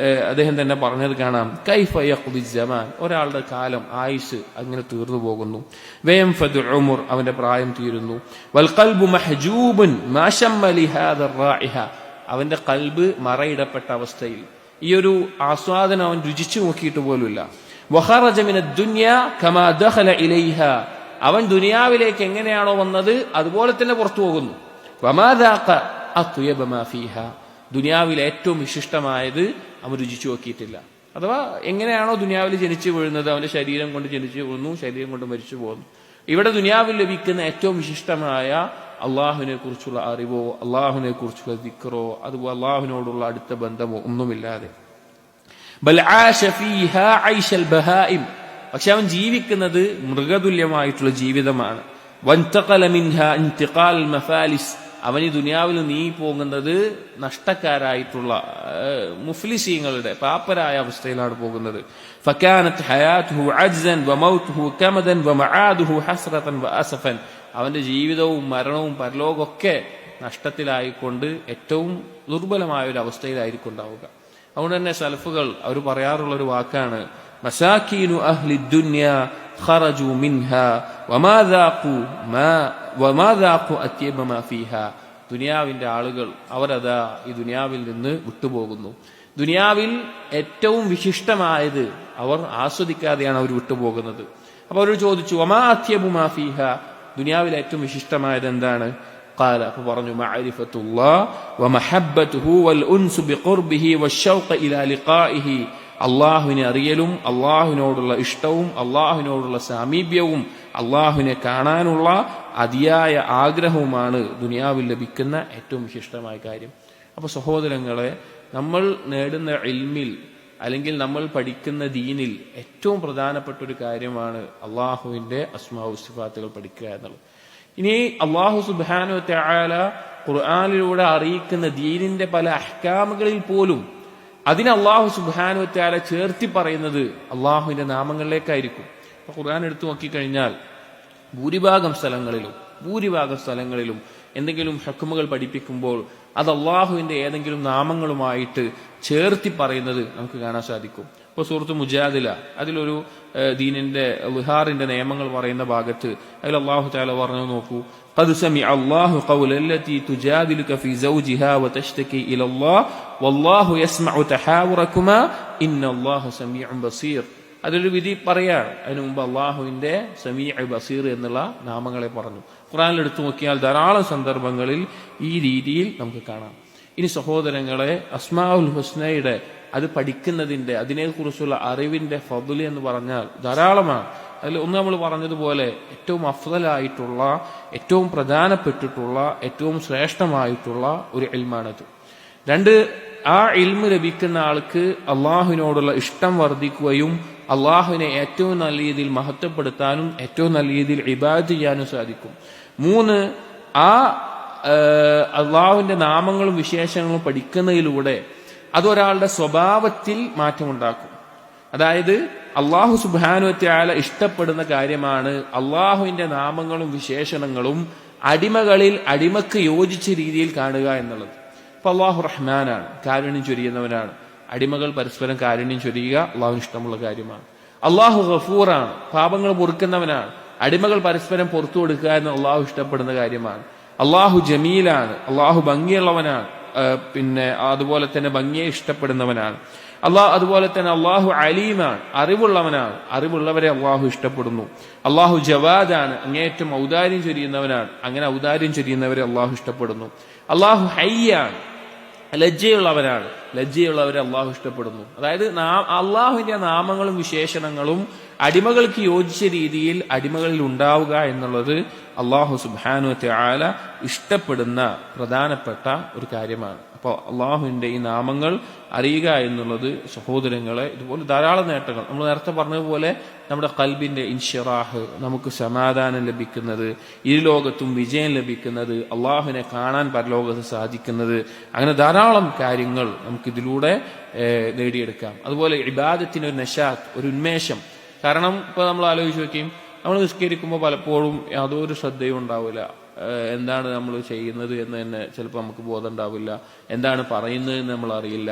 അദ്ദേഹം തന്നെ പറഞ്ഞത് കാണാം, കൈഫ യഖ്ദി സമാൻ. ഒരാളുടെ കാലം, ആയുസ് അങ്ങനെ തീർന്നു പോകുന്നു. വയംഫദു ഉമർ, അവന്റെ പ്രായം തീരുന്നു. വൽ ഖൽബു മഹ്ജൂബുൻ മാ ശമ്മ ലിഹാദ റായിഹ. അവന്റെ കൽബ് മറയിടപ്പെട്ട അവസ്ഥയിൽ, ഈ ഒരു ആസ്വാദനം അവൻ രുചിച്ചു നോക്കിയിട്ട് പോലുമില്ല. വഖറജ മിനദ് ദുനിയ കമാ ദഖല ഇലൈഹ. അവൻ ദുനിയാവിലേക്ക് എങ്ങനെയാണോ വന്നത് അതുപോലെ തന്നെ പുറത്തു പോകുന്നു. വമാദാഖ അത്യബ മാ ഫീഹ. ദുനിയാവിൽ ഏറ്റവും വിശിഷ്ടമായത് അവൻ രുചിച്ചു നോക്കിയിട്ടില്ല. അഥവാ എങ്ങനെയാണോ ദുനിയാവിൽ ജനിച്ചു വീഴുന്നത്, അവന്റെ ശരീരം കൊണ്ട് ജനിച്ചു വീഴുന്നു, ശരീരം കൊണ്ട് മരിച്ചു പോകുന്നു. ഇവിടെ ദുനിയാവിൽ ലഭിക്കുന്ന ഏറ്റവും വിശിഷ്ടമായ അള്ളാഹുവിനെ കുറിച്ചുള്ള അറിവോ, അള്ളാഹുവിനെ കുറിച്ചുള്ള ദിക്റോ, അതുപോലെ അള്ളാഹുവിനോടുള്ള അടുത്ത ബന്ധമോ ഒന്നുമില്ലാതെ, ബൽ ആശ ഫീഹാ ഐശൽ ബഹായിം. പക്ഷെ അവൻ ജീവിക്കുന്നത് മൃഗതുല്യമായിട്ടുള്ള ജീവിതമാണ്. വൻതഖല മിൻഹാ ഇന്തിഖാൽ മഫാലിസ്. അവൻ ഈ ദുനിയാവിൽ പോകുന്നത് നഷ്ടക്കാരായിട്ടുള്ള മുഫ്ലിസീങ്ങളുടെ, പാപ്പരായ അവസ്ഥയിലാണ് പോകുന്നത്. ഫകാനത് ഹയാതുഹു അജ്സൻ വമൗതുഹു കമദൻ വമആദുഹു ഹസ്റതൻ വഅസഫൻ. അവന്റെ ജീവിതവും മരണവും പരലോകമൊക്കെ നഷ്ടത്തിലായിക്കൊണ്ട് ഏറ്റവും ദുർബലമായ ഒരു അവസ്ഥയിലായിരിക്കും ഉണ്ടാവുക. അതുകൊണ്ട് തന്നെ സലഫുകൾ അവർ പറയാറുള്ള ഒരു വാക്കാണ്, മസാകീനു അഹ്ലി ദുനിയ ഖറജു മിൻഹാ വമാ ദാഖു അത്യബ മാ ഫീഹാ. ദുനിയാവിന്റെ ആളുകൾ അവരതാ ഈ ദുനിയാവിൽ നിന്ന് വിട്ടുപോകുന്നു. ദുനിയാവിൽ ഏറ്റവും വിശിഷ്ടമായത് അവർ ആസ്വദിക്കാതെയാണ് അവർ വിട്ടുപോകുന്നത്. അപ്പൊ അവർ ചോദിച്ചു, വമാ അത്യബു മാ ഫീഹാ, ദുനിയാവിൽ ഏറ്റവും വിശിഷ്ടമായത് എന്താണ്? ഖാല, അപ്പൊ പറഞ്ഞു, മഅരിഫത്തുല്ലാഹ് വമഹബ്ബതുഹു വൽ ഉൻസു ബിഖുർബിഹി വശൗഖ ഇലാ ലിഖാഇഹി. അള്ളാഹുവിനെ അറിയലും അള്ളാഹുവിനോടുള്ള ഇഷ്ടവും അള്ളാഹുവിനോടുള്ള സാമീപ്യവും അള്ളാഹുവിനെ കാണാനുള്ള അതിയായ ആഗ്രഹവുമാണ് ദുനിയാവിൽ ലഭിക്കുന്ന ഏറ്റവും വിശിഷ്ടമായ കാര്യം. അപ്പൊ സഹോദരങ്ങളെ, നമ്മൾ നേടുന്ന ഇൽമിൽ അല്ലെങ്കിൽ നമ്മൾ പഠിക്കുന്ന ദീനിൽ ഏറ്റവും പ്രധാനപ്പെട്ട ഒരു കാര്യമാണ് അള്ളാഹുവിന്റെ അസ്മാഉ സിഫാത്തുകൾ പഠിക്കുക എന്നുള്ളത്. ഇനി അള്ളാഹു സുബ്ഹാനഹു വ തആല ഖുർആനിലൂടെ അറിയിക്കുന്ന ദീനിന്റെ പല അഹ്കാമുകളിൽ പോലും അതിന് അള്ളാഹു സുബ്ഹാനഹു വ തആല ചേർത്തി പറയുന്നത് അള്ളാഹുവിന്റെ നാമങ്ങളിലേക്കായിരിക്കും. അപ്പൊ ഖുർആൻ എടുത്തു നോക്കിക്കഴിഞ്ഞാൽ ഭൂരിഭാഗം സ്ഥലങ്ങളിലും എന്തെങ്കിലും ഹുക്മുകൾ പഠിപ്പിക്കുമ്പോൾ അത് അള്ളാഹുവിന്റെ ഏതെങ്കിലും നാമങ്ങളുമായിട്ട് ചേർത്തി പറയുന്നത് നമുക്ക് കാണാൻ സാധിക്കും. ഇപ്പൊ സൂറത്ത് മുജാദില, അതിലൊരു ദീനിന്റെ ളിഹാറിന്റെ നിയമങ്ങൾ പറയുന്ന ഭാഗത്ത് അതിൽ അള്ളാഹു തആല പറഞ്ഞു നോക്കൂ, ഖദ് സമിഅ അല്ലാഹു ഖൗലല്ലതി തുജാദിലുക ഫീ സൗജിഹാ വതശ്തകി ഇലല്ലാഹ് വല്ലാഹു യസ്മഉ തഹാവുറകുമാ ഇന്നല്ലാഹു സമീഉൻ ബസീർ. അതൊരു വിധി പറയാണ്. അതിനു മുമ്പ് അള്ളാഹുവിന്റെ സമീഉ ബസീർ എന്നുള്ള നാമങ്ങളെ പറഞ്ഞു. ഖുർആനിൽ എടുത്തു നോക്കിയാൽ ധാരാളം സന്ദർഭങ്ങളിൽ ഈ രീതിയിൽ നമുക്ക് കാണാം. ഇനി സഹോദരങ്ങളെ, അസ്മാഉൽ ഹുസ്നയുടെ അത് പഠിക്കുന്നതിന്റെ, അതിനെക്കുറിച്ചുള്ള അറിവിന്റെ ഫദ്ല് എന്ന് പറഞ്ഞാൽ ധാരാളമാണ്. അതിൽ ഒന്ന് നമ്മൾ പറഞ്ഞതുപോലെ ഏറ്റവും അഫ്ദലായിട്ടുള്ള, ഏറ്റവും പ്രധാനപ്പെട്ടിട്ടുള്ള, ഏറ്റവും ശ്രേഷ്ഠമായിട്ടുള്ള ഒരു ഇൽമാണത്. രണ്ട്, ആ ഇൽമ് ലഭിക്കുന്ന ആൾക്ക് അള്ളാഹുവിനോടുള്ള ഇഷ്ടം വർദ്ധിക്കുകയും അള്ളാഹുവിനെ ഏറ്റവും നല്ല രീതിയിൽ മഹത്വപ്പെടുത്താനും ഏറ്റവും നല്ല രീതിയിൽ ഇബാദത്ത് ചെയ്യാനും സാധിക്കും. മൂന്ന്, ആ അള്ളാഹുവിന്റെ നാമങ്ങളും വിശേഷങ്ങളും പഠിക്കുന്നതിലൂടെ അതൊരാളുടെ സ്വഭാവത്തിൽ മാറ്റമുണ്ടാക്കും. അതായത് അള്ളാഹു സുബ്ഹാനഹു വ തആല ഇഷ്ടപ്പെടുന്ന കാര്യമാണ് അള്ളാഹുവിന്റെ നാമങ്ങളും വിശേഷണങ്ങളും അടിമകളിൽ അടിമക്ക് യോജിച്ച രീതിയിൽ കാണുക എന്നുള്ളത്. അപ്പൊ അള്ളാഹു റഹ്മാനാണ്, കാരുണ്യം ചൊരിയുന്നവനാണ്. അടിമകൾ പരസ്പരം കാരുണ്യം ചൊരിയുക അള്ളാഹുവിന് ഇഷ്ടമുള്ള കാര്യമാണ്. അള്ളാഹു ഗഫൂറാണ്, പാപങ്ങൾ പൊറുക്കുന്നവനാണ്. അടിമകൾ പരസ്പരം പുറത്തു കൊടുക്കുക എന്ന് അള്ളാഹു ഇഷ്ടപ്പെടുന്ന കാര്യമാണ്. അള്ളാഹു ജമീലാണ്, അള്ളാഹു ഭംഗിയുള്ളവനാണ്, പിന്നെ അതുപോലെ തന്നെ ഭംഗിയെ ഇഷ്ടപ്പെടുന്നവനാണ്. അതുപോലെ തന്നെ അള്ളാഹു അലീമാണ്, അറിവുള്ളവനാണ്. അറിവുള്ളവരെ അള്ളാഹു ഇഷ്ടപ്പെടുന്നു. അള്ളാഹു ജവാദാണ്, അങ്ങേയറ്റം ഔദാര്യം ചൊരിയുന്നവനാണ്. അങ്ങനെ ഔദാര്യം ചൊരിയുന്നവരെ അള്ളാഹു ഇഷ്ടപ്പെടുന്നു. അള്ളാഹു ഹയ്യാണ്, ലജ്ജയുള്ളവനാണ്. ലജ്ജയുള്ളവരെ അള്ളാഹു ഇഷ്ടപ്പെടുന്നു. അതായത് അള്ളാഹുവിന്റെ നാമങ്ങളും വിശേഷണങ്ങളും അടിമകൾക്ക് യോജിച്ച രീതിയിൽ അടിമകളിൽ ഉണ്ടാവുക എന്നുള്ളത് അള്ളാഹു സുബ്ഹാനഹു വ തആല ഇഷ്ടപ്പെടുന്ന പ്രധാനപ്പെട്ട ഒരു കാര്യമാണ്. അപ്പോൾ അള്ളാഹുവിന്റെ ഈ നാമങ്ങൾ അറിയുക എന്നുള്ളത് സഹോദരങ്ങളെ ഇതുപോലെ ധാരാളം നേട്ടങ്ങൾ. നമ്മൾ നേരത്തെ പറഞ്ഞതുപോലെ നമ്മുടെ ഖൽബിന്റെ ഇൻഷിറാഹ്, നമുക്ക് സമാധാനം ലഭിക്കുന്നത്, ഇരുലോകത്തും വിജയം ലഭിക്കുന്നത്, അള്ളാഹുവിനെ കാണാൻ പരലോകത്ത് സാധിക്കുന്നത്, അങ്ങനെ ധാരാളം കാര്യങ്ങൾ നമുക്കിതിലൂടെ നേടിയെടുക്കാം. അതുപോലെ ഇബാദത്തിന് ഒരു നശാത്ത്, ഒരു ഉന്മേഷം. കാരണം ഇപ്പൊ നമ്മൾ ആലോചിച്ച് നോക്കിയും, നമ്മൾ നിസ്കരിക്കുമ്പോൾ പലപ്പോഴും യാതൊരു ശ്രദ്ധയും ഉണ്ടാവില്ല. എന്താണ് നമ്മൾ ചെയ്യുന്നത് എന്ന് തന്നെ ചിലപ്പോൾ നമുക്ക് ബോധം ഉണ്ടാവില്ല. എന്താണ് പറയുന്നത് എന്ന് നമ്മൾ അറിയില്ല.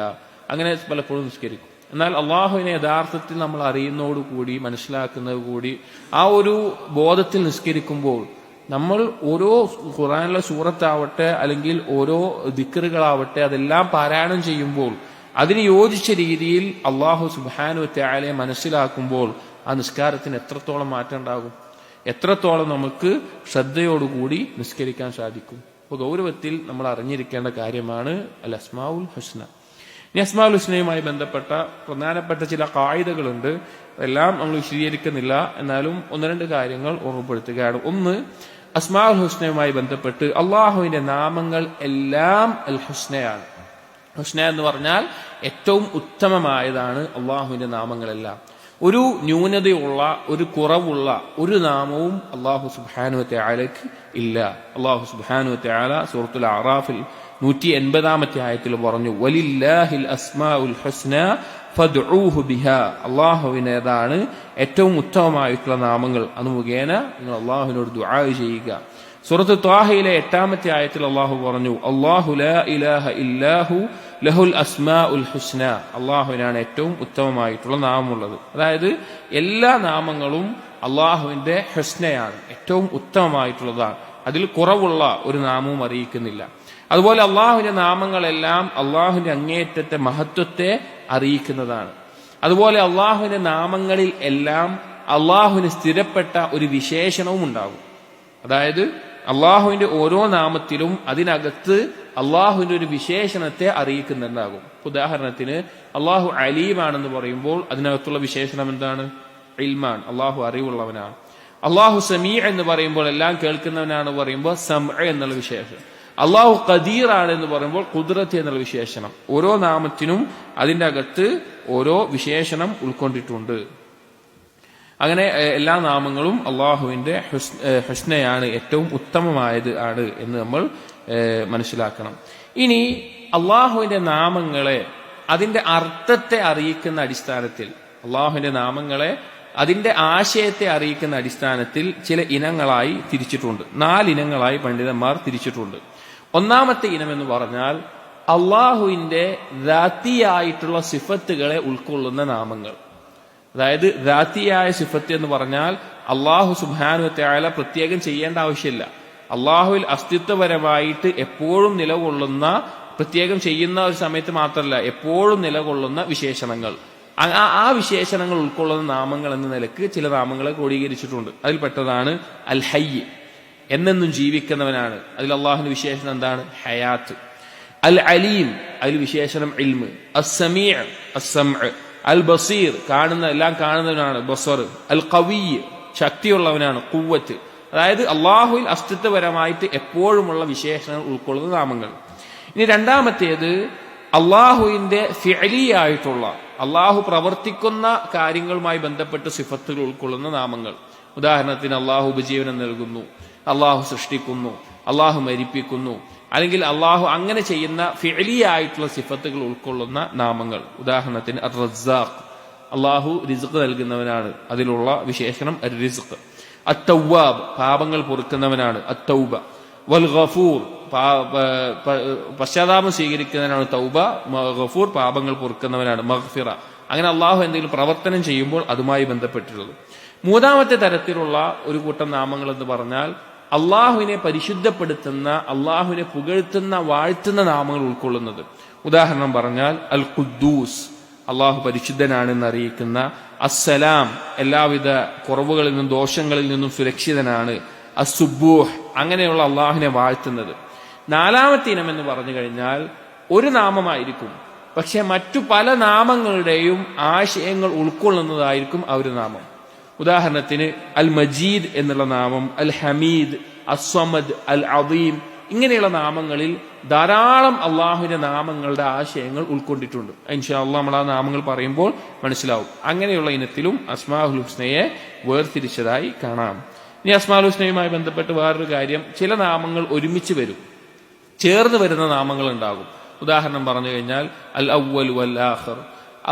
അങ്ങനെ പലപ്പോഴും നിസ്കരിക്കും. എന്നാൽ അള്ളാഹുവിനെ യഥാർത്ഥത്തിൽ നമ്മൾ അറിയുന്നതോടുകൂടി, മനസ്സിലാക്കുന്നത് കൂടി, ആ ഒരു ബോധത്തിൽ നിസ്കരിക്കുമ്പോൾ നമ്മൾ ഓരോ ഖുർആനിലെ സൂറത്താവട്ടെ അല്ലെങ്കിൽ ഓരോ ദിക്റുകളാവട്ടെ അതെല്ലാം പാരായണം ചെയ്യുമ്പോൾ അതിന് യോജിച്ച രീതിയിൽ അള്ളാഹു സുബ്ഹാനഹു വ തആലയെ മനസ്സിലാക്കുമ്പോൾ ആ നിസ്കാരത്തിന് എത്രത്തോളം മാറ്റം ഉണ്ടാകും, എത്രത്തോളം നമുക്ക് ശ്രദ്ധയോടുകൂടി നിസ്കരിക്കാൻ സാധിക്കും. അപ്പോൾ ഗൗരവത്തിൽ നമ്മൾ അറിഞ്ഞിരിക്കേണ്ട കാര്യമാണ് അൽ അസ്മാഉൽ ഹുസ്ന. ഇനി അസ്മാഉൽ ഹുസ്നയുമായി ബന്ധപ്പെട്ട പ്രധാനപ്പെട്ട ചില ഖായിദകളുണ്ട്. അതെല്ലാം നമ്മൾ വിശദീകരിക്കുന്നില്ല, എന്നാലും ഒന്ന് രണ്ട് കാര്യങ്ങൾ ഓർമ്മപ്പെടുത്തുകയാണ്. ഒന്ന്, അസ്മാഉൽ ഹുസ്നയുമായി ബന്ധപ്പെട്ട് അള്ളാഹുവിന്റെ നാമങ്ങൾ എല്ലാം അൽ ഹുസ്നയാണ്. ഹുസ്ന എന്ന് പറഞ്ഞാൽ ഏറ്റവും ഉത്തമമായതാണ് അള്ളാഹുവിന്റെ നാമങ്ങളെല്ലാം. ഒരു ന്യൂനതയുള്ള, ഒരു കുറവുള്ള ഒരു നാമവും അള്ളാഹു സുബ്ഹാനഹു വ തആലക്ക് ഇല്ല. അള്ളാഹു സുബ്ഹാനഹു വ തആല സൂറത്തുൽ അറാഫിൽ 180-ാമത്തെ ആയത്തിൽ പറഞ്ഞു, വലില്ലാഹിൽ അസ്മാഉൽ ഹുസ്ന ഫദ്ഉഹു ബിഹാ. അള്ളാഹുവിനേതാണ് ഏറ്റവും ഉത്തമമായിട്ടുള്ള നാമങ്ങൾ, അത് മുഖേന നിങ്ങൾ അള്ളാഹുവിനോട് ദുആ ചെയ്യുക. സൂറത്ത് ത്വാഹയിലെ 8-ാമത്തെ ആയത്തിൽ അള്ളാഹു പറഞ്ഞു, അല്ലാഹു ലാ ഇലാഹ ഇല്ലാഹു ലഹുൽ അസ്മാഉൽ ഹുസ്ന. അള്ളാഹുവിനാണ് ഏറ്റവും ഉത്തമമായിട്ടുള്ള നാമമുള്ളത്. അതായത് എല്ലാ നാമങ്ങളും അള്ളാഹുവിന്റെ ഹുസ്നയാണ്, ഏറ്റവും ഉത്തമമായിട്ടുള്ളതാണ്. അതിൽ കുറവുള്ള ഒരു നാമവും അറിയിക്കുന്നില്ല. അതുപോലെ അള്ളാഹുവിന്റെ നാമങ്ങളെല്ലാം അള്ളാഹുവിന്റെ അങ്ങേയറ്റത്തെ മഹത്വത്തെ അറിയിക്കുന്നതാണ്. അതുപോലെ അള്ളാഹുവിന്റെ നാമങ്ങളിൽ എല്ലാം അള്ളാഹുവിന് സ്ഥിരപ്പെട്ട ഒരു വിശേഷണവും ഉണ്ടാകും. അതായത് അള്ളാഹുവിന്റെ ഓരോ നാമത്തിലും അതിനകത്ത് അള്ളാഹുവിന്റെ ഒരു വിശേഷണത്തെ അറിയിക്കുന്നുണ്ടാകും. ഉദാഹരണത്തിന് അള്ളാഹു അലീമാണെന്ന് പറയുമ്പോൾ അതിനകത്തുള്ള വിശേഷണം എന്താണ്? ഇൽമാൻ, അള്ളാഹു അറിവുള്ളവനാണ്. അള്ളാഹു സമീ എന്ന് പറയുമ്പോൾ എല്ലാം കേൾക്കുന്നവനാണ് പറയുമ്പോൾ സമഅ എന്നുള്ള വിശേഷണം. അള്ളാഹു ഖദീർ ആണ് എന്ന് പറയുമ്പോൾ ഖുദ്റത്ത് എന്നുള്ള വിശേഷണം. ഓരോ നാമത്തിനും അതിൻ്റെ അകത്ത് ഓരോ വിശേഷണം ഉൾക്കൊണ്ടിട്ടുണ്ട്. അങ്ങനെ എല്ലാ നാമങ്ങളും അള്ളാഹുവിന്റെ ഹുസ്നയാണ്, ഏറ്റവും ഉത്തമമായത് ആണ് എന്ന് നമ്മൾ മനസ്സിലാക്കണം. ഇനി അള്ളാഹുവിന്റെ നാമങ്ങളെ അതിന്റെ അർത്ഥത്തെ അറിയിക്കുന്ന അടിസ്ഥാനത്തിൽ, അള്ളാഹുവിന്റെ നാമങ്ങളെ അതിന്റെ ആശയത്തെ അറിയിക്കുന്ന അടിസ്ഥാനത്തിൽ ചില ഇനങ്ങളായി തിരിച്ചിട്ടുണ്ട്. 4 ഇനങ്ങളായി പണ്ഡിതന്മാർ തിരിച്ചിട്ടുണ്ട്. ഒന്നാമത്തെ ഇനം എന്ന് പറഞ്ഞാൽ അള്ളാഹുവിന്റെ ദാത്തിയായിട്ടുള്ള സിഫത്തുകളെ ഉൾക്കൊള്ളുന്ന നാമങ്ങൾ. അതായത് ദാത്തിയായ സിഫത്ത് എന്ന് പറഞ്ഞാൽ അള്ളാഹു സുബ്ഹാനഹു വ തആല പ്രത്യേകം ചെയ്യേണ്ട ആവശ്യമില്ല. അള്ളാഹുവിൽ അസ്തിത്വപരമായിട്ട് എപ്പോഴും നിലകൊള്ളുന്ന, പ്രത്യേകം ചെയ്യുന്ന ഒരു സമയത്ത് മാത്രമല്ല, എപ്പോഴും നിലകൊള്ളുന്ന വിശേഷണങ്ങൾ, ആ വിശേഷണങ്ങൾ ഉൾക്കൊള്ളുന്ന നാമങ്ങൾ എന്ന നിലക്ക് ചില നാമങ്ങളെ ക്രോഡീകരിച്ചിട്ടുണ്ട്. അതിൽപ്പെട്ടതാണ് അൽ ഹയ്യ്, എന്നെന്നും ജീവിക്കുന്നവനാണ്. അതിൽ അള്ളാഹുവിന്റെ വിശേഷണം എന്താണ്? ഹയാത്ത്. അൽ അലീം, അതിൽ വിശേഷണം ഇൽമ്. അസ്സമീഅ്, അസ്സംഅ്. അൽ ബസീർ, എല്ലാം കാണുന്നവനാണ്, ബസർ. അൽ ഖവി, ശക്തിയുള്ളവനാണ്, ഖുവ്വത്ത്. അതായത് അള്ളാഹുവിൽ അസ്തിത്വപരമായിട്ട് എപ്പോഴുമുള്ള വിശേഷണങ്ങൾ ഉൾക്കൊള്ളുന്ന നാമങ്ങൾ. ഇനി രണ്ടാമത്തേത് അള്ളാഹുവിന്റെ ഫിഅലിയായിട്ടുള്ള, അള്ളാഹു പ്രവർത്തിക്കുന്ന കാര്യങ്ങളുമായി ബന്ധപ്പെട്ട് സിഫത്തുകൾ ഉൾക്കൊള്ളുന്ന നാമങ്ങൾ. ഉദാഹരണത്തിന് അള്ളാഹു ഉപജീവനം നൽകുന്നു, അള്ളാഹു സൃഷ്ടിക്കുന്നു, അള്ളാഹു മരിപ്പിക്കുന്നു, അല്ലെങ്കിൽ അള്ളാഹു അങ്ങനെ ചെയ്യുന്ന ഫിഅലിയായിട്ടുള്ള സിഫത്തുകൾ ഉൾക്കൊള്ളുന്ന നാമങ്ങൾ. ഉദാഹരണത്തിന് അർ റസ്സാഖ്, അള്ളാഹു റിസ്ഖ് നൽകുന്നവനാണ്. അതിലുള്ള വിശേഷണം റിസ്ഖ്. അത്തൗവാബ്, പാപങ്ങൾ പൊറുക്കുന്നവനാണ് അത്തൗബ. വൽ ഗഫൂർ, പശ്ചാത്താപം സ്വീകരിക്കുന്നവനാണ് തൗബ. ഗഫൂർ, പാപങ്ങൾ പൊറുക്കുന്നവനാണ് മഗ്ഫിറ. അങ്ങനെ അള്ളാഹു എന്തെങ്കിലും പ്രവർത്തനം ചെയ്യുമ്പോൾ അതുമായി ബന്ധപ്പെട്ടിട്ടുള്ളത്. മൂന്നാമത്തെ തരത്തിലുള്ള ഒരു കൂട്ടം നാമങ്ങൾ എന്ന് പറഞ്ഞാൽ അള്ളാഹുവിനെ പരിശുദ്ധപ്പെടുത്തുന്ന, അള്ളാഹുവിനെ പുകഴ്ത്തുന്ന, വാഴ്ത്തുന്ന നാമങ്ങൾ ഉൾക്കൊള്ളുന്നത്. ഉദാഹരണം പറഞ്ഞാൽ അൽ ഖുദ്ദൂസ്, അള്ളാഹു പരിശുദ്ധനാണെന്ന് അറിയിക്കുന്ന. അസ്സലാം, എല്ലാവിധ കുറവുകളിൽ നിന്നും ദോഷങ്ങളിൽ നിന്നും സുരക്ഷിതനാണ്. അസ്സുബൂഹ്, അങ്ങനെയുള്ള അള്ളാഹുവിനെ വാഴ്ത്തുന്നത്. നാലാമത്തെ ഇനം എന്ന് പറഞ്ഞു കഴിഞ്ഞാൽ ഒരു നാമമായിരിക്കും, പക്ഷെ മറ്റു പല നാമങ്ങളുടെയും ആശയങ്ങൾ ഉൾക്കൊള്ളുന്നതായിരിക്കും ആ ഒരു നാമം. ഉദാഹരണത്തിന് അൽ മജീദ് എന്നുള്ള നാമം, അൽ ഹമീദ്, അസ്വമദ്, അൽ അദീം, ഇങ്ങനെയുള്ള നാമങ്ങളിൽ ധാരാളം അള്ളാഹുവിന്റെ നാമങ്ങളുടെ ആശയങ്ങൾ ഉൾക്കൊണ്ടിട്ടുണ്ട്. ഇൻഷാ അല്ലാഹ് നമ്മൾ ആ നാമങ്ങൾ പറയുമ്പോൾ മനസ്സിലാവും. അങ്ങനെയുള്ള ഇനത്തിലും അസ്മാഉൽ ഹുസ്നയെ വേർതിരിച്ചതായി കാണാം. ഇനി അസ്മാഉൽ ഹുസ്നയുമായി ബന്ധപ്പെട്ട് വേറൊരു കാര്യം, ചില നാമങ്ങൾ ഒരുമിച്ച് വരും, ചേർന്ന് വരുന്ന നാമങ്ങൾ ഉണ്ടാകും. ഉദാഹരണം പറഞ്ഞു കഴിഞ്ഞാൽ അൽ അവ്വൽ വൽ ആഖിർ,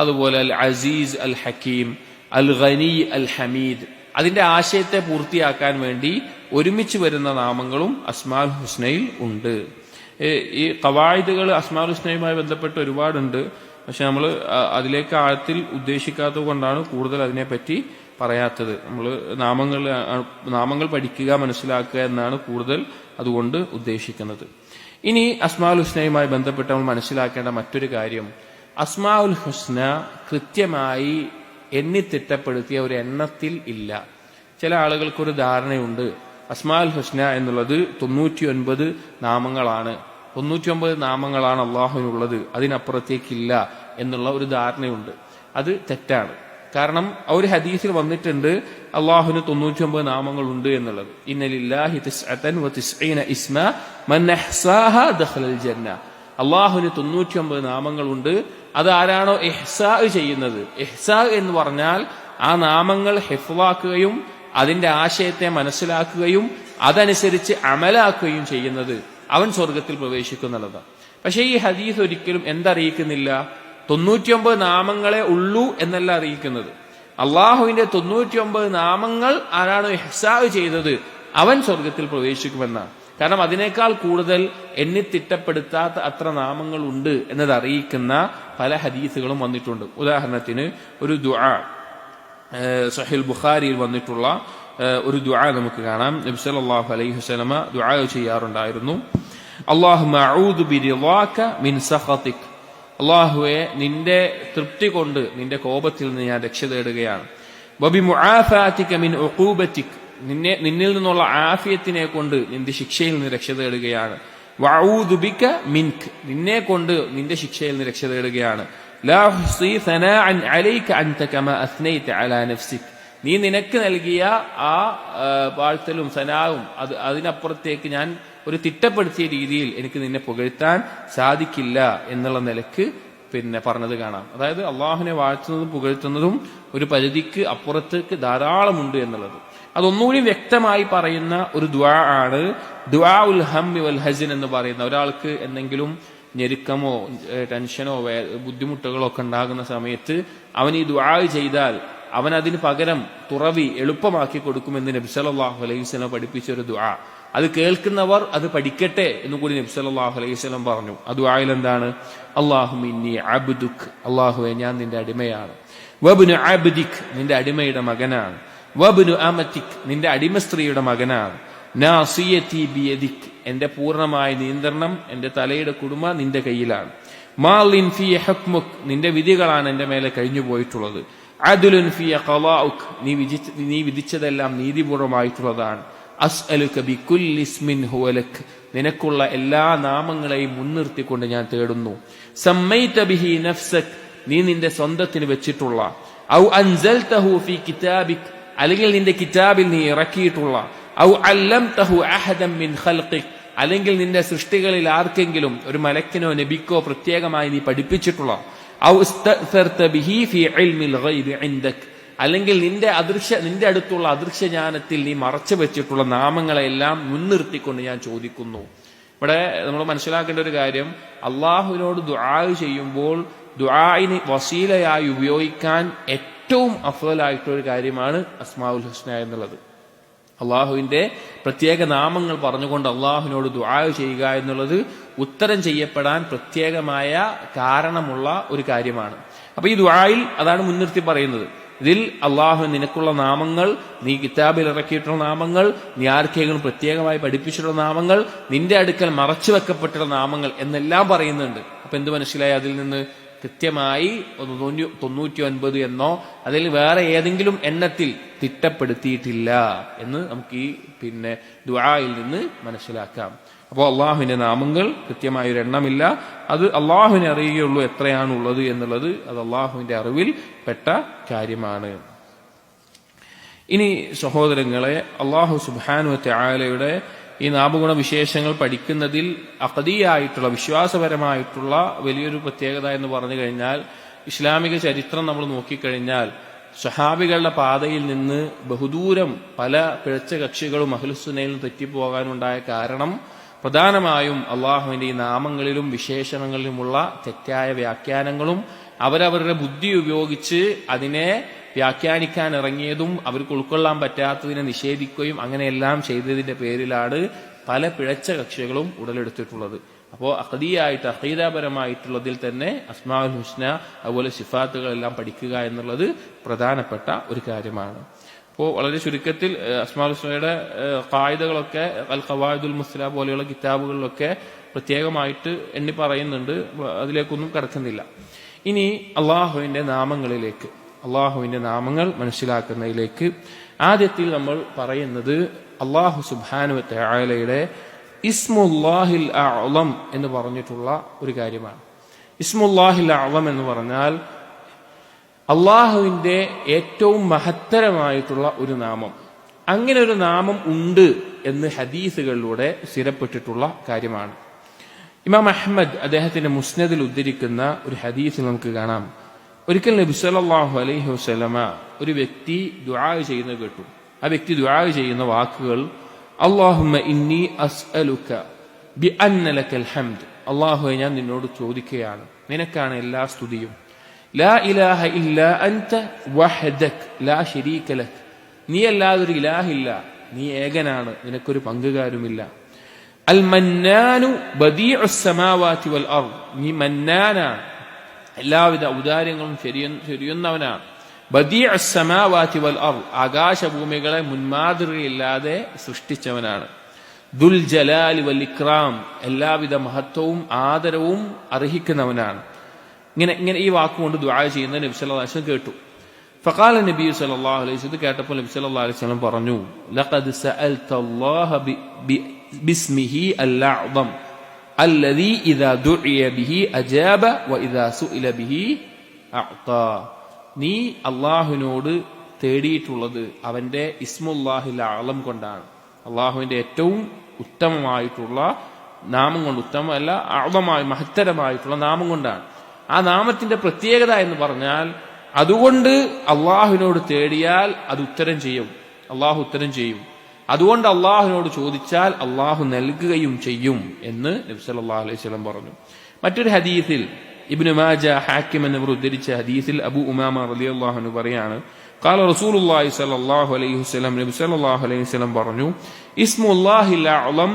അതുപോലെ അൽ അസീസ്, അൽ ഹക്കീം, അൽ ഗനി, അൽ ഹമീദ്. അതിന്റെ ആശയത്തെ പൂർത്തിയാക്കാൻ വേണ്ടി ഒരുമിച്ച് വരുന്ന നാമങ്ങളും അസ്മാഉൽ ഹുസ്നയിൽ ഉണ്ട്. ഈ ഖവായിദുകൾ അസ്മാഉൽ ഹുസ്നയുമായി ബന്ധപ്പെട്ട് ഒരുപാടുണ്ട്. പക്ഷെ നമ്മൾ അതിലേക്ക് ആഴത്തിൽ ഉദ്ദേശിക്കാത്തത് കൊണ്ടാണ് കൂടുതൽ അതിനെപ്പറ്റി പറയാത്തത്. നമ്മൾ നാമങ്ങൾ പഠിക്കുക, മനസ്സിലാക്കുക എന്നാണ് കൂടുതൽ അതുകൊണ്ട് ഉദ്ദേശിക്കുന്നത്. ഇനി അസ്മാഉൽ ഹുസ്നയുമായി ബന്ധപ്പെട്ട് നമ്മൾ മനസ്സിലാക്കേണ്ട മറ്റൊരു കാര്യം, അസ്മാഉൽ ഹുസ്ന കൃത്യമായി എണ്ണിത്തിട്ടപ്പെടുത്തിയ ഒരു എണ്ണത്തിൽ ഇല്ല. ചില ആളുകൾക്കൊരു ധാരണയുണ്ട്, അസ്മാഉൽ ഹുസ്ന എന്നുള്ളത് 99 നാമങ്ങളാണ്, 99 നാമങ്ങളാണ് അള്ളാഹുവിനുള്ളത്, അതിനപ്പുറത്തേക്കില്ല എന്നുള്ള ഒരു ധാരണയുണ്ട്. അത് തെറ്റാണ്. കാരണം ഒരു ഹദീസിൽ വന്നിട്ടുണ്ട് അള്ളാഹുവിന് 99 നാമങ്ങളുണ്ട് എന്നുള്ളത്. ഇന്നലില്ലാഹി തിസ്അതൻ വതിസ്ഈന ഇസ്മ മൻ അഹ്സാഹാ ദഖലൽ ജന്ന. അള്ളാഹുവിന് 99 നാമങ്ങളുണ്ട്. അത് ആരാണോ ഇഹ്സാ ചെയ്യുന്നത്, ഇഹ്സാ എന്ന് പറഞ്ഞാൽ ആ നാമങ്ങൾ ഹിഫ്ളാക്കുകയും അതിന്റെ ആശയത്തെ മനസ്സിലാക്കുകയും അതനുസരിച്ച് അമലാക്കുകയും ചെയ്യുന്നത്, അവൻ സ്വർഗത്തിൽ പ്രവേശിക്കുന്നുള്ളതാണ്. പക്ഷേ ഈ ഹദീസ് ഒരിക്കലും എന്തറിയിക്കുന്നില്ല, 99 നാമങ്ങളെ ഉള്ളൂ എന്നല്ല അറിയിക്കുന്നത്. അള്ളാഹുവിന്റെ 99 നാമങ്ങൾ ആരാണോ ഇഹ്സാ ചെയ്തത് അവൻ സ്വർഗത്തിൽ പ്രവേശിക്കുമെന്നാണ്. കാരണം അതിനേക്കാൾ കൂടുതൽ എണ്ണിത്തിട്ടപ്പെടുത്താത്ത അത്ര നാമങ്ങൾ ഉണ്ട് എന്നത് അറിയിക്കുന്ന പല ഹദീസുകളും വന്നിട്ടുണ്ട്. ഉദാഹരണത്തിന് ഒരു ദുആ, സഹീഹ് ബുഖാരിയിൽ വന്നിട്ടുള്ള ഒരു ദുആ നമുക്ക് കാണാം. നബി സല്ലല്ലാഹു അലൈഹി വസല്ലമ ദുആ ചെയ്യാറുണ്ടായിരുന്നു. അല്ലാഹുമ്മ അഊദു ബിറിളാക മിൻ സഖതിക്. അല്ലാഹുവേ, നിന്റെ തൃപ്തി കൊണ്ട് നിന്റെ കോപത്തിൽ നിന്ന് ഞാൻ രക്ഷ തേടുകയാണ്. വബി മുആഫാതിക മിൻ ഉഖൂബതിക്. നിന്നിൽ നിന്നുള്ള ആഫിയത്തിനെ കൊണ്ട് നിന്റെ ശിക്ഷയിൽ നിന്ന് രക്ഷ തേടുകയാണ്. വഅഊദു ബിക മിൻക്. നിന്നെ കൊണ്ട് നിന്റെ ശിക്ഷയിൽ നിന്ന് രക്ഷ തേടുകയാണ്. ലാ ഹുസീ സനാഅൻ അലൈക അൻത കമാ അസ്നൈത അലാ നഫ്സിക്. നീ നിനക്ക് നൽകിയ ആ വാഴ്ത്തലും സനാവും അതിനപ്പുറത്തേക്ക് ഞാൻ ഒരു തിട്ടപ്പെടുത്തിയ രീതിയിൽ എനിക്ക് നിന്നെ പുകഴ്ത്താൻ സാധിക്കില്ല എന്നുള്ള നിലക്ക് പറഞ്ഞത് കാണാം. അതായത് അള്ളാഹുവിനെ വാഴ്ത്തുന്നതും പുകഴ്ത്തുന്നതും ഒരു പരിധിക്ക് അപ്പുറത്തേക്ക് ധാരാളമുണ്ട് എന്നുള്ളത്. അതൊന്നുകൂടി വ്യക്തമായി പറയുന്ന ഒരു ദുആ ആണ് ദുആഉൽ ഹമ്മി വൽ ഹസൻ എന്ന് പറയുന്ന. ഒരാൾക്ക് എന്തെങ്കിലും ഞെരുക്കമോ ടെൻഷനോ ബുദ്ധിമുട്ടുകളോ ഒക്കെ ഉണ്ടാകുന്ന സമയത്ത് അവൻ ഈ ദുആ ചെയ്താൽ അവൻ അതിന് പകരം തുറവി എളുപ്പമാക്കി കൊടുക്കുമെന്ന് നബി സല്ലല്ലാഹു അലൈഹി വസല്ലം പഠിപ്പിച്ച ഒരു ദുആ. അത് കേൾക്കുന്നവർ അത് പഠിക്കട്ടെ എന്നുകൂടി നബി സല്ലല്ലാഹു അലൈഹി വസല്ലം പറഞ്ഞു. ആ ദുആയിൽ എന്താണ്? അല്ലാഹുമ്മ ഇന്നി അബ്ദുക്. അല്ലാഹുവേ, ഞാൻ നിന്റെ അടിമയാണ്. വബ്നു അബ്ദിക്. നിന്റെ അടിമയുടെ മകനാണ്. വബ്നു അമതിക്. നിന്റെ അടിമ സ്ത്രീയുടെ മകനാണ്. നാസിയതി ബിയദിക്. എന്റെ പൂർണ്ണമായ നിയന്ത്രണം, എന്റെ തലയുടെ കുടുമ നിന്റെ കയ്യിലാണ്. മാലിൻ ഫീ ഹുക്മുക്. നിന്റെ വിധികളാണ് എന്റെ മേലെ കഴിഞ്ഞു പോയിട്ടുള്ളത്. അദ്ലുൻ ഫീ ഖളാഉക്. നീ വിധിച്ചതെല്ലാം നീതിപൂർവമായിട്ടുള്ളതാണ്. അസ്അലുക ബികുല്ലി ഇസ്മിൻ ഹുവ ലക്. നിനക്കുള്ള എല്ലാ നാമങ്ങളെയും മുൻനിർത്തിക്കൊണ്ട് ഞാൻ തേടുന്നു. സമ്മൈത ബിഹി നഫ്സക്. നീ നിന്റെ സ്വന്തത്തിന് വെച്ചിട്ടുള്ള. ഔ അൻസൽതഹു ഫീ കിതാബിക്. അല്ലെങ്കിൽ നിന്റെ കിതാബിൽ നീ ഇറക്കിയിട്ടുള്ള. ഔ അല്ലംതഹു അഹദൻ മിൻ ഖൽഖിക്. അല്ലെങ്കിൽ നിന്റെ സൃഷ്ടികളിൽ ആർക്കെങ്കിലും, ഒരു മലക്കിനോ നബിക്കോ പ്രത്യേകമായി നീ പഠിപ്പിച്ചിട്ടുള്ള. ഔ ഇസ്തഅ്സർത ബിഹി ഫീ ഇൽമിൽ ഗൈബി ഇൻദക്. അല്ലെങ്കിൽ നിന്റെ അടുത്തുള്ള അദൃശ്യജ്ഞാനത്തിൽ നീ മറച്ചു വെച്ചിട്ടുള്ള നാമങ്ങളെല്ലാം മുൻനിർത്തിക്കൊണ്ട് ഞാൻ ചോദിക്കുന്നു. ഇവിടെ നമ്മൾ മനസ്സിലാക്കേണ്ട ഒരു കാര്യം, അള്ളാഹുവിനോട് ദുആ ചെയ്യുമ്പോൾ ദുആഇന് വസീലയായി ഉപയോഗിക്കാൻ ഏറ്റവും അഫ്ളലായിട്ടുള്ള ഒരു കാര്യമാണ് അസ്മാഉൽ ഹുസ്ന എന്നുള്ളത്. അള്ളാഹുവിന്റെ പ്രത്യേക നാമങ്ങൾ പറഞ്ഞുകൊണ്ട് അള്ളാഹുവിനോട് ദുആ ചെയ്യുക എന്നുള്ളത് ഉത്തരം ചെയ്യപ്പെടാൻ പ്രത്യേകമായ കാരണമുള്ള ഒരു കാര്യമാണ്. അപ്പൊ ഈ ദുആയിൽ അതാണ് മുൻനിർത്തി പറയുന്നത്. ഇതിൽ അള്ളാഹു നിനക്കുള്ള നാമങ്ങൾ, നീ കിതാബിൽ ഇറക്കിയിട്ടുള്ള നാമങ്ങൾ, നീ ആർക്കെങ്കിലും പ്രത്യേകമായി പഠിപ്പിച്ചിട്ടുള്ള നാമങ്ങൾ, നിന്റെ അടുക്കൽ മറച്ചു വെക്കപ്പെട്ടുള്ള നാമങ്ങൾ എന്നെല്ലാം പറയുന്നുണ്ട്. അപ്പൊ എന്ത് മനസ്സിലായി? അതിൽ നിന്ന് കൃത്യമായി 99 എന്നോ അതിൽ വേറെ ഏതെങ്കിലും എണ്ണത്തിൽ തിട്ടപ്പെടുത്തിയിട്ടില്ല എന്ന് നമുക്ക് ഈ ദുആയിൽ നിന്ന് മനസ്സിലാക്കാം. അപ്പോൾ അള്ളാഹുവിന്റെ നാമങ്ങൾ കൃത്യമായ ഒരു എണ്ണമില്ല. അത് അള്ളാഹുവിനെ അറിയുകയുള്ളൂ എത്രയാണുള്ളത് എന്നുള്ളത്. അത് അള്ളാഹുവിന്റെ അറിവിൽ പെട്ട കാര്യമാണ്. ഇനി സഹോദരങ്ങളെ, അള്ളാഹു സുബ്ഹാനഹു വ തആലയുടെ ഈ നാമഗുണ വിശേഷങ്ങൾ പഠിക്കുന്നതിൽ അഖദീയായിട്ടുള്ള വിശ്വാസപരമായിട്ടുള്ള വലിയൊരു പ്രത്യേകത എന്ന് പറഞ്ഞു കഴിഞ്ഞാൽ, ഇസ്ലാമിക ചരിത്രം നമ്മൾ നോക്കിക്കഴിഞ്ഞാൽ സ്വഹാബികളുടെ പാതയിൽ നിന്ന് ബഹുദൂരം പല പിഴച്ച കക്ഷികളും അഹ്ലുസുന്നയിൽ നിന്ന് തെറ്റിപ്പോകാനുണ്ടായ കാരണം പ്രധാനമായും അള്ളാഹുവിന്റെ ഈ നാമങ്ങളിലും വിശേഷണങ്ങളിലുമുള്ള തെറ്റായ വ്യാഖ്യാനങ്ങളും അവരവരുടെ ബുദ്ധി ഉപയോഗിച്ച് അതിനെ വ്യാഖ്യാനിക്കാൻ ഇറങ്ങിയതും അവർക്ക് ഉൾക്കൊള്ളാൻ പറ്റാത്തതിനെ നിഷേധിക്കുകയും അങ്ങനെയെല്ലാം ചെയ്തതിന്റെ പേരിലാണ് പല പിഴച്ച കക്ഷികളും ഉടലെടുത്തിട്ടുള്ളത്. അപ്പോൾ അഖദീയായിട്ട് അഖീദാപരമായിട്ടുള്ളതിൽ തന്നെ അസ്മാഉൽ ഹുസ്ന അതുപോലെ സിഫാത്തുകളെല്ലാം പഠിക്കുക എന്നുള്ളത് പ്രധാനപ്പെട്ട ഒരു കാര്യമാണ്. അപ്പോൾ വളരെ ചുരുക്കത്തിൽ അസ്മാഉൽ ഹുസ്നയുടെ ഖായിദകളൊക്കെ അൽ ഖവായിദുൽ മുസ്ല പോലെയുള്ള കിതാബുകളിലൊക്കെ പ്രത്യേകമായിട്ട് എണ്ണി പറയുന്നുണ്ട്. അതിലേക്കൊന്നും കടക്കുന്നില്ല. ഇനി അള്ളാഹുവിന്റെ നാമങ്ങളിലേക്ക്, അള്ളാഹുവിന്റെ നാമങ്ങൾ മനസ്സിലാക്കുന്നതിലേക്ക് ആദ്യത്തിൽ നമ്മൾ പറയുന്നത് അള്ളാഹു സുബ്ഹാനഹു വ തആലയുടെ ഇസ്മുല്ലാഹിൽ അഅ്ളം എന്ന് പറഞ്ഞിട്ടുള്ള ഒരു കാര്യമാണ്. ഇസ്മുല്ലാഹിൽ അഅ്ളം എന്ന് പറഞ്ഞാൽ അള്ളാഹുവിന്റെ ഏറ്റവും മഹത്തരമായിട്ടുള്ള ഒരു നാമം. അങ്ങനെ ഒരു നാമം ഉണ്ട് എന്ന് ഹദീസുകളിലൂടെ സ്ഥിരപ്പെട്ടിട്ടുള്ള കാര്യമാണ്. ഇമാം അഹ്മദ് അദ്ദേഹത്തിന്റെ മുസ്നദിൽ ഉദ്ധരിക്കുന്ന ഒരു ഹദീസിൽ നമുക്ക് കാണാം, ഒരിക്കൽ നബി സല്ലല്ലാഹു അലൈഹി വസല്ലമ ഒരു വ്യക്തി ദുആ ചെയ്യുന്നത് കേട്ടു. ആ വ്യക്തി ദുആ ചെയ്യുന്ന വാക്കുകൾ അല്ലാഹുമ്മ ഇന്നി അസ്അലുക ബിഅന്ന ലക്കൽ ഹംദ്, അല്ലാഹുവേ ഞാൻ നിന്നോട് ചോദിക്കുകയാണ്, നിനക്കാണ് എല്ലാ സ്തുതിയും, ലാ ഇലാഹ ഇല്ലാ അൻത വഹ്ദക് ലാ ശരീക ലക്, നീ അല്ലാതൊരു ഇലാഹില്ല, നീ ഏകനാണ്, നിനക്കൊരു പങ്കുകാരുമില്ല. അൽ മന്നാനു ബദീഉസ് സമാവാതി വൽ അർദ്, നീ മന്നാനാണ്, എല്ലാവിധ ഔദാര്യങ്ങളും ശരിയുന്നവനാണ്. ബദീഉസ് സമാവാതി വൽ അർദ്, ആകാശഭൂമികളെ മുൻമാതൃകയില്ലാതെ സൃഷ്ടിച്ചവനാണ്. ദുൽ ജലാലി വൽ ഇക്റാം, എല്ലാവിധ മഹത്വവും ആദരവും അർഹിക്കുന്നവനാണ്. ഇങ്ങനെ ഈ വാക്കുകൊണ്ട് ദുആ ചെയ്യുന്ന നബി സല്ലല്ലാഹു അലൈഹി വസല്ലം കേട്ടു. ഫഖാല നബി സല്ലല്ലാഹു അലൈഹി വസല്ലം, കേട്ടപ്പോൾ നബി സല്ലല്ലാഹു അലൈഹി വസല്ലം പറഞ്ഞു, ലഖദ് സഅൽതല്ലാഹ ബിസ്മിഹി അൽ-അഅ്ദം അല്ലദീ ഇദാ ദുഇയ ബിഹി അജാബ വഇദാ സുഇല ബിഹി അഅ്താ, നീ അല്ലാഹുവിനോട് തേടിയിട്ടുള്ളത് അവന്റെ ഇസ്മുല്ലാഹിൽ അഅ്ലം കൊണ്ടാണ്, അല്ലാഹുവിന്റെ ഏറ്റവും ഉത്തമമായിട്ടുള്ള നാമം കൊണ്ട്, ഉത്തമമല്ല അഅ്ളമായ മഹത്തരമായിട്ടുള്ള നാമം കൊണ്ടാണ്. ആ നാമത്തിന്റെ പ്രത്യേകത എന്ന് പറഞ്ഞാൽ അതുകൊണ്ട് അള്ളാഹുവിനോട് തേടിയാൽ അത് ഉത്തരം ചെയ്യും, അള്ളാഹു ഉത്തരം ചെയ്യും. അതുകൊണ്ട് അള്ളാഹുവിനോട് ചോദിച്ചാൽ അള്ളാഹു നൽകുകയും ചെയ്യും എന്ന് നബി സല്ലല്ലാഹു അലൈഹി വസല്ലം പറഞ്ഞു. മറ്റൊരു ഹദീസിൽ ഇബ്നു മാജ, ഹാക്കിം എന്നിവർ ഉദ്ധരിച്ച ഹദീസിൽ അബൂ ഉമാമ റളിയല്ലാഹു അൻഹു പറയാണ്, ഖാല റസൂലുള്ളാഹി സ്വല്ലല്ലാഹു അലൈഹി വസല്ലം, നബി സല്ലല്ലാഹു അലൈഹി വസല്ലം പറഞ്ഞു, ഇസ്മുല്ലാഹിൽ അഅ്ളം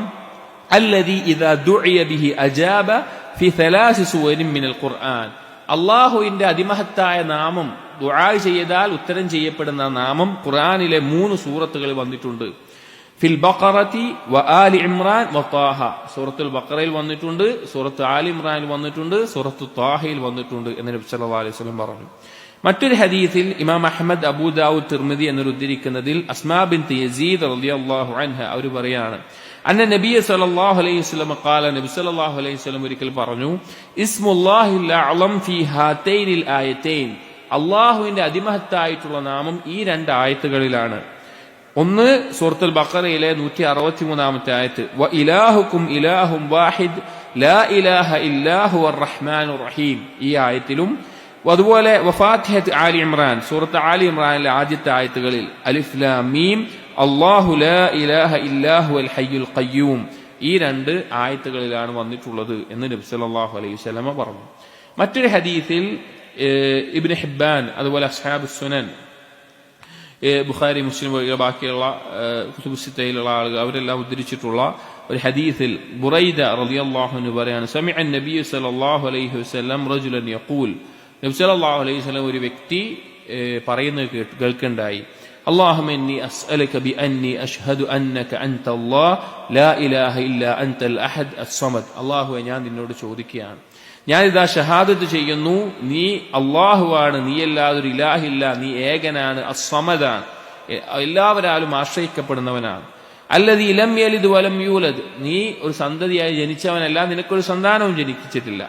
അല്ലദീ ഇദാ ദുഇയ ബിഹി അജാബ ഫി 3 സൂവരിൻ മിനൽ ഖുർആൻ, അള്ളാഹുവിന്റെ അതിമഹത്തായ നാമം ദുആ ചെയ്താൽ ഉത്തരം ചെയ്യപ്പെടുന്ന നാമം ഖുർആനിലെ 3 സൂറത്തുകളിൽ വന്നിട്ടുണ്ട്. ഫിൽ ബഖറതി വ ആലി ഇമ്രാൻ വ ത്വാഹ, സൂറത്തുൽ ബഖറയിൽ വന്നിട്ടുണ്ട്, സൂറത്ത് ആലി ഇമ്രാനിൽ വന്നിട്ടുണ്ട്, സൂറത്ത് ത്വാഹയിൽ വന്നിട്ടുണ്ട് എന്ന് നബി സല്ലല്ലാഹു അലൈഹി വസല്ലം പറഞ്ഞു. മറ്റൊരു ഹദീസിൽ ഇമാം അഹ്മദ്, അബൂ ദാവൂദ്, തിർമിദി എന്നിവർ ഉദ്ധരിക്കുന്നതിൽ അസ്മാ ബിൻത് യസീദ് റളിയല്ലാഹു അൻഹ അവർ പറയാണ്, അന്ന നബിയ സല്ലല്ലാഹു അലൈഹി വസല്ലം ഖാല, നബി സല്ലല്ലാഹു അലൈഹി വസല്ലം ഒരിക്കൽ പറഞ്ഞു, ഇസ്മുല്ലാഹിൽ അഅ്ളം ഫീ ഹാതൈനിൽ ആയതൈൻ, അല്ലാഹുവിന്റെ അതിമഹത്തായിട്ടുള്ള നാമം ഈ 2 ആയത്തുകളിലാണ്. ഒന്ന് സൂറത്തുൽ ബഖറയിലെ 163-ാമത്തെ ആയത്ത്, വ ഇലാഹുക്കും ഇലാഹും വാഹിദ് ലാ ഇലാഹ ഇല്ലാ ഹുവർ റഹ്മാനുർ റഹീം, ഈ ആയത്തിലും അതുപോലെ വഫാത്തിഹത്ത് ആലി ഇമ്രാൻ, സൂറത്ത് ആലി ഇമ്രാനിലെ ആദ്യത്തെ ആയത്തുകളിൽ അലിഫ് ലാം മീം അല്ലാഹു ലാ ഇലാഹ ഇല്ലാ ഹുവൽ ഹയ്യുൽ ഖയ്യൂം, ഈ 2 ആയത്തുകളിലാണ് വന്നിട്ടുള്ളത് എന്ന് നബി സല്ലല്ലാഹു അലൈഹി വസല്ലം പറഞ്ഞു. മറ്റൊരു ഹദീസിൽ ഇബ്നു ഹിബ്ബാൻ അതുപോലെ അസ്ഹാബു സുനൻ, ബുഖാരി, മുസ്ലിം ബാക്കിയുള്ള കുതുബ് സിത്തയിലുള്ള ആളുകൾ അവരെല്ലാം ഉദ്ധരിച്ചിട്ടുള്ള ഒരു ഹദീസിൽ ബുറൈദ റളിയല്ലാഹു അൻഹു പറയാണ്, സമിഅ നബി സല്ലല്ലാഹു അലൈഹി വസല്ലം റജുലൻ യഖൂൽ, നബി സല്ലല്ലാഹു അലൈഹി വസല്ലം ഒരു വ്യക്തി പറയുന്നത് കേൾക്കുണ്ടായി, اللهم إني أسألك بأني أشهد أنك أنت الله لا إله إلا أنت الأحد الصمد. അല്ലാഹുവേ, ഞാൻ നിന്നോട് ചോദിക്കുകയാണ്, ഞാനിതാ ഷഹാദത്ത് ചെയ്യുന്നു, നീ അല്ലാഹുവാണ്, നീയല്ലാതെ ഒരു ഇലാഹില്ല, നീ ഏകനാണ്, അസ്സമദാണ്, എല്ലാവരാലും ആശ്രയിക്കപ്പെടുന്നവനാണ്, അല്ലദീ ലം യലിദ് വലം യൂലദ്, നീ ഒരു സന്തതിയായി ജനിച്ചവനല്ല, നിനക്കൊരു സന്താനവും ജനിച്ചിട്ടില്ല,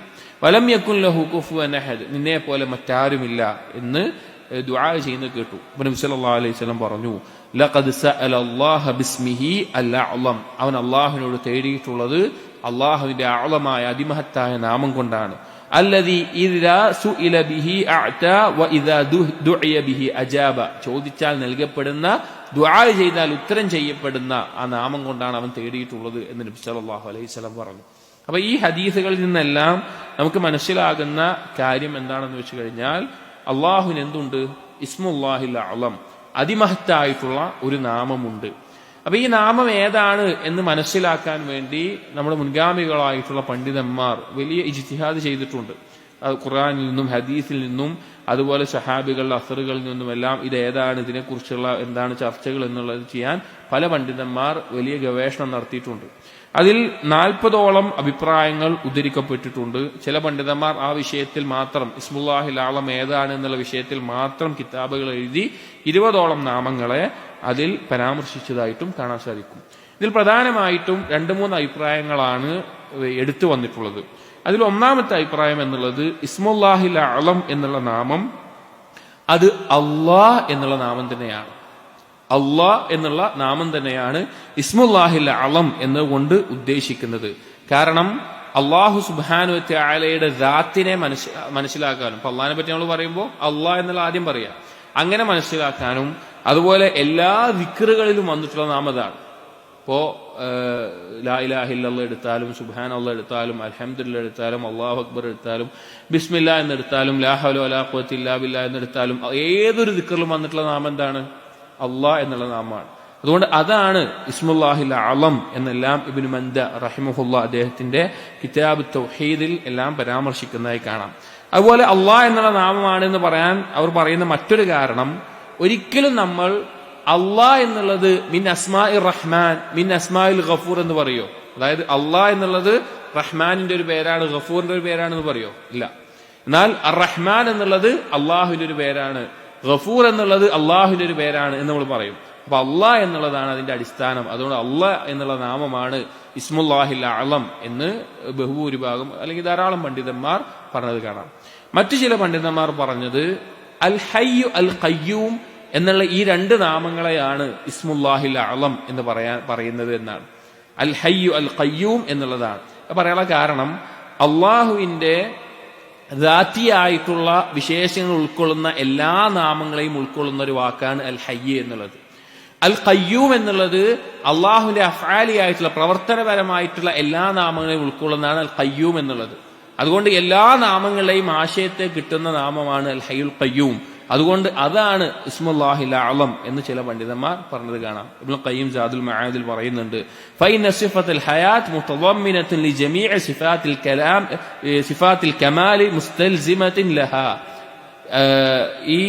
വലം യകുൻ ലഹു കുഫുവൻ അഹദ്, നിന്നെ പോലെ മറ്റാരുമില്ല എന്ന് ദുആ ചെയ്യുന്നത് കേട്ടു. നബി സല്ലല്ലാഹു അലൈഹി വസല്ലം പറഞ്ഞു, ലഖദ് സഅല അല്ലാഹ ബിസ്മിഹി അൽ-അഅ്ലം, അവൻ അല്ലാഹുവിനോട് തേടിയിട്ടുള്ളത് അല്ലാഹുവിന്റെ അഅ്ലമായ അതിമഹത്തായ നാമം കൊണ്ടാണ്. അല്ലദീ ഇദാ സുഇല ബിഹി അഅതാ വ ഇദാ ദുഇയ ബിഹി അജാബ, ചോദിച്ചാൽ നൽകപ്പെടുന്ന, ദുആ ചെയ്താൽ ഉത്തരം ചെയ്യപ്പെടുന്ന ആ നാമം കൊണ്ടാണ് അവൻ തേടിയിട്ടുള്ളത് എന്ന് നബി സല്ലല്ലാഹു അലൈഹി വസല്ലം പറഞ്ഞു. അപ്പൊ ഈ ഹദീസുകളിൽ നിന്നെല്ലാം നമുക്ക് മനസ്സിലാകുന്ന കാര്യം എന്താണെന്ന് വെച്ച് കഴിഞ്ഞാൽ, അള്ളാഹുവിന് എന്തുണ്ട്? ഇസ്മുല്ലാഹിൽ അഅ്ലം, അതിമഹത്തായിട്ടുള്ള ഒരു നാമമുണ്ട്. അപ്പൊ ഈ നാമം ഏതാണ് എന്ന് മനസ്സിലാക്കാൻ വേണ്ടി നമ്മുടെ മുൻഗാമികളായിട്ടുള്ള പണ്ഡിതന്മാർ വലിയ ഇജ്തിഹാദ് ചെയ്തിട്ടുണ്ട്. ഖുർആനിൽ നിന്നും ഹദീസിൽ നിന്നും അതുപോലെ സഹാബികളുടെ അസറുകളിൽ നിന്നുമെല്ലാം ഇത് ഏതാണ്, ഇതിനെക്കുറിച്ചുള്ള എന്താണ് ചർച്ചകൾ എന്നുള്ളത് ചെയ്യാൻ പല പണ്ഡിതന്മാർ വലിയ ഗവേഷണം നടത്തിയിട്ടുണ്ട്. അതിൽ 40ഓളം അഭിപ്രായങ്ങൾ ഉദ്ധരിക്കപ്പെട്ടിട്ടുണ്ട്. ചില പണ്ഡിതന്മാർ ആ വിഷയത്തിൽ മാത്രം, ഇസ്മുല്ലാഹിൽ അഅ്ലം ഏതാണ് എന്നുള്ള വിഷയത്തിൽ മാത്രം കിതാബുകൾ എഴുതി 20ഓളം നാമങ്ങളെ അതിൽ പരാമർശിച്ചതായിട്ടും കാണാൻ സാധിക്കും. ഇതിൽ പ്രധാനമായിട്ടും 2-3 അഭിപ്രായങ്ങളാണ് എടുത്തു വന്നിട്ടുള്ളത്. അതിൽ ഒന്നാമത്തെ അഭിപ്രായം എന്നുള്ളത്, ഇസ്മുല്ലാഹിൽ അഅ്ലം എന്നുള്ള നാമം അത് അല്ലാഹ് എന്നുള്ള നാമം തന്നെയാണ്. അല്ലാഹ് എന്നുള്ള നാമം തന്നെയാണ് ഇസ്മുല്ലാഹിൽ അഅ്ലം എന്നുകൊണ്ട് ഉദ്ദേശിക്കുന്നത്. കാരണം അല്ലാഹു സുബ്ഹാനഹു വ തആലയുടെ ദാത്തിനെ മനസ്സിലാക്കാനും, ഇപ്പൊ അള്ളാഹിനെ പറ്റി നമ്മൾ പറയുമ്പോൾ അല്ലാഹ് എന്നുള്ള ആദ്യം പറയാം, അങ്ങനെ മനസ്സിലാക്കാനും, അതുപോലെ എല്ലാ ദിക്റുകളിലും വന്നിട്ടുള്ള നാമതാണ്. ഇപ്പോ ലാ ഇലാഹ ഇല്ലല്ലാഹ് എടുത്താലും, സുബ്ഹാനല്ലാഹ് എടുത്താലും, അൽഹംദുലില്ലാഹ് എടുത്താലും, അല്ലാഹു അക്ബർ എടുത്താലും, ബിസ്മില്ലാഹ് എന്നെടുത്താലും, ലാ ഹൗല വലാ ഖുവത ഇല്ലാ ബില്ലാഹ് എന്നെടുത്താലും, ഏതൊരു ദിക്റിലും വന്നിട്ടുള്ള നാമം എന്താണ്? അല്ലാഹ് എന്നുള്ള നാമമാണ്. അതുകൊണ്ട് അതാണ് ഇസ്മുല്ലാഹിൽ അഅ്ലം എന്നെല്ലാം ഇബ്നു മന്ദ റഹിമഹുല്ലാ അദ്ദേഹത്തിന്റെ കിതാബ് തൗഹീദിൽ എല്ലാം പരാമർശിക്കുന്നതായി കാണാം. അതുപോലെ അല്ലാഹ് എന്നുള്ള നാമമാണെന്ന് പറയാൻ അവർ പറയുന്ന മറ്റൊരു കാരണം, ഒരിക്കലും നമ്മൾ അല്ലാഹ് എന്നുള്ളത് മിൻ അസ്മാഇർ റഹ്മാൻ, മിൻ അസ്മാഇൽ ഗഫൂർ എന്ന് പറയോ? അതായത് അല്ലാഹ് എന്നുള്ളത് റഹ്മാനിന്റെ ഒരു പേരാണ്, ഗഫൂറിന്റെ ഒരു പേരാണെന്ന് പറയോ? ഇല്ല. എന്നാൽ അർ റഹ്മാൻ എന്നുള്ളത് അള്ളാഹുവിന്റെ ഒരു പേരാണ്, ഗഫൂർ എന്നുള്ളത് അള്ളാഹുവിന്റെ ഒരു പേരാണ് എന്ന് നമ്മൾ പറയും. അപ്പൊ അല്ലാഹ് എന്നുള്ളതാണ് അതിന്റെ അടിസ്ഥാനം. അതുകൊണ്ട് അല്ലാഹ് എന്നുള്ള നാമമാണ് ഇസ്മുല്ലാഹിൽ അഅ്ലം എന്ന് ബഹുഭൂരിഭാഗം അല്ലെങ്കിൽ ധാരാളം പണ്ഡിതന്മാർ പറഞ്ഞത് കാണാം. മറ്റു ചില പണ്ഡിതന്മാർ പറഞ്ഞത് അൽ ഹയ്യു അൽ ഖയ്യൂം എന്നുള്ള ഈ 2 നാമങ്ങളെയാണ് ഇസ്മുല്ലാഹിൽ അഅ്ലം എന്ന് പറയുന്നത് എന്നാണ്. അൽ ഹയ്യു അൽ ഖയ്യൂം എന്നുള്ളതാണ് പറയാനുള്ള കാരണം, അള്ളാഹുവിന്റെ ദാത്തിയായിട്ടുള്ള വിശേഷങ്ങൾ ഉൾക്കൊള്ളുന്ന എല്ലാ നാമങ്ങളെയും ഉൾക്കൊള്ളുന്ന ഒരു വാക്കാണ് അൽ ഹയ്യ് എന്നുള്ളത്. അൽ ഖയ്യൂം എന്നുള്ളത് അള്ളാഹുവിന്റെ അഫ്ആലിയായിട്ടുള്ള പ്രവർത്തനപരമായിട്ടുള്ള എല്ലാ നാമങ്ങളെയും ഉൾക്കൊള്ളുന്നതാണ് അൽ ഖയ്യൂം എന്നുള്ളത്. അതുകൊണ്ട് എല്ലാ നാമങ്ങളെയും ആശയത്തെ കിട്ടുന്ന നാമമാണ് അൽ ഹയ്യുൽ ഖയ്യൂം. അതുകൊണ്ട് അതാണ് ഇസ്മുല്ലാഹിൽ അഅ്ലം എന്ന് ചില പണ്ഡിതന്മാർ പറഞ്ഞത് കാണാം. ഇബ്നുൽ ഖയ്യിം സാദുൽ മആദിൽ പറയുന്നുണ്ട്, ഫൈന സിഫത്തുൽ ഹയാത്ത് മുതളമ്മിനത്തുൻ ലിജമീഇ സിഫാത്തിൽ കലാം സിഫാത്തിൽ കമാലി മുസ്തൽസിമത്തിൻ ലഹാ. ഈ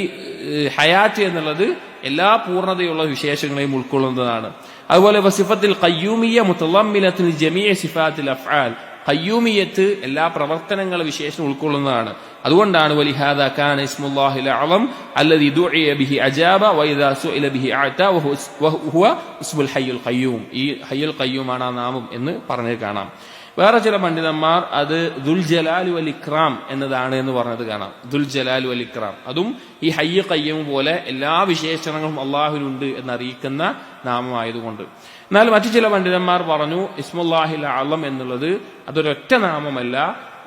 ഹയാത്ത് എന്നുള്ളത് എല്ലാ പൂർണ്ണതയുള്ള വിശേഷങ്ങളെയും ഉൾക്കൊള്ളുന്നതാണ്. അതുപോലെ വസിഫത്തുൽ ഖയ്യൂമിയ്യ മുതളമ്മിനത്തുൻ ലിജമീഇ സിഫാത്തിൽ അഫ്ആൽ, ഖയ്യൂമിയത്ത് എല്ലാ പ്രവർത്തനങ്ങളെ വിശേഷം ഉൾക്കൊള്ളുന്നതാണ്. അതുകൊണ്ടാണ് വലിഹാദാ കാന ഇസ്മുല്ലാഹിൽ അഅ്ലം അല്ലദീ ദുഇയ ബിഹി അജാബ വഇദാ സുഇല ബിഹി അഅതാ വഹുവ ഇസ്മുൽ ഹയ്യുൽ ഖയ്യൂം. ഈ ഹയ്യുൽ ഖയ്യൂമാണ് ആ നാമം എന്ന് പറഞ്ഞത് കാണാം. വേറെ ചില പണ്ഡിതന്മാർ അത് ദുൽ ജലാൽ വൽ ഇക്റാം എന്നതാണ് എന്ന് പറഞ്ഞത് കാണാം. ദുൽ ജലാൽ വൽ ഇക്റാം അതും ഈ ഹയ്യ് ഖയ്യൂം പോലെ എല്ലാ വിശേഷണങ്ങളും അള്ളാഹുവിനുണ്ട് എന്നറിയിക്കുന്ന നാമമായതുകൊണ്ട്. എന്നാൽ മറ്റു ചില പണ്ഡിതന്മാർ പറഞ്ഞു ഇസ്മുല്ലാഹിൽ അഅ്ലം എന്നുള്ളത് അതൊരൊറ്റ നാമമല്ല,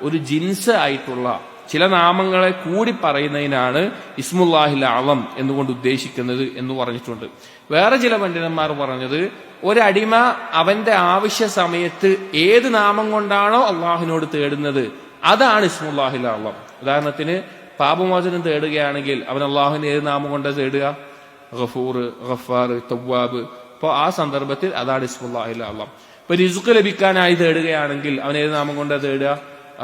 ഒരു ജിൻസ് ആയിട്ടുള്ള ചില നാമങ്ങളെ കൂടി പറയുന്നതിനാണ് ഇസ്മുല്ലാഹിൽ അഅ്ലം എന്നുകൊണ്ട് ഉദ്ദേശിക്കുന്നത് എന്ന് പറഞ്ഞിട്ടുണ്ട്. വേറെ ചില പണ്ഡിതന്മാർ പറഞ്ഞത് ഒരടിമ അവന്റെ ആവശ്യ സമയത്ത് ഏത് നാമം കൊണ്ടാണോ അള്ളാഹുവിനോട് തേടുന്നത് അതാണ് ഇസ്മുല്ലാഹിൽ അഅ്ളം. ഉദാഹരണത്തിന് പാപമോചനം തേടുകയാണെങ്കിൽ അവൻ അള്ളാഹുവിന്റെ ഏത് നാമം കൊണ്ട് തേടുക? ഗഫൂർ, ഗഫാർ, തവ്വാബ്. അപ്പോൾ ആ സന്ദർഭത്തിൽ അതാണ് ഇസ്മുല്ലാഹിൽ അഅ്ളം. ഇപ്പൊ റിസ്ക് ലഭിക്കാനായി തേടുകയാണെങ്കിൽ അവൻ ഏത് നാമം കൊണ്ട് തേടുക?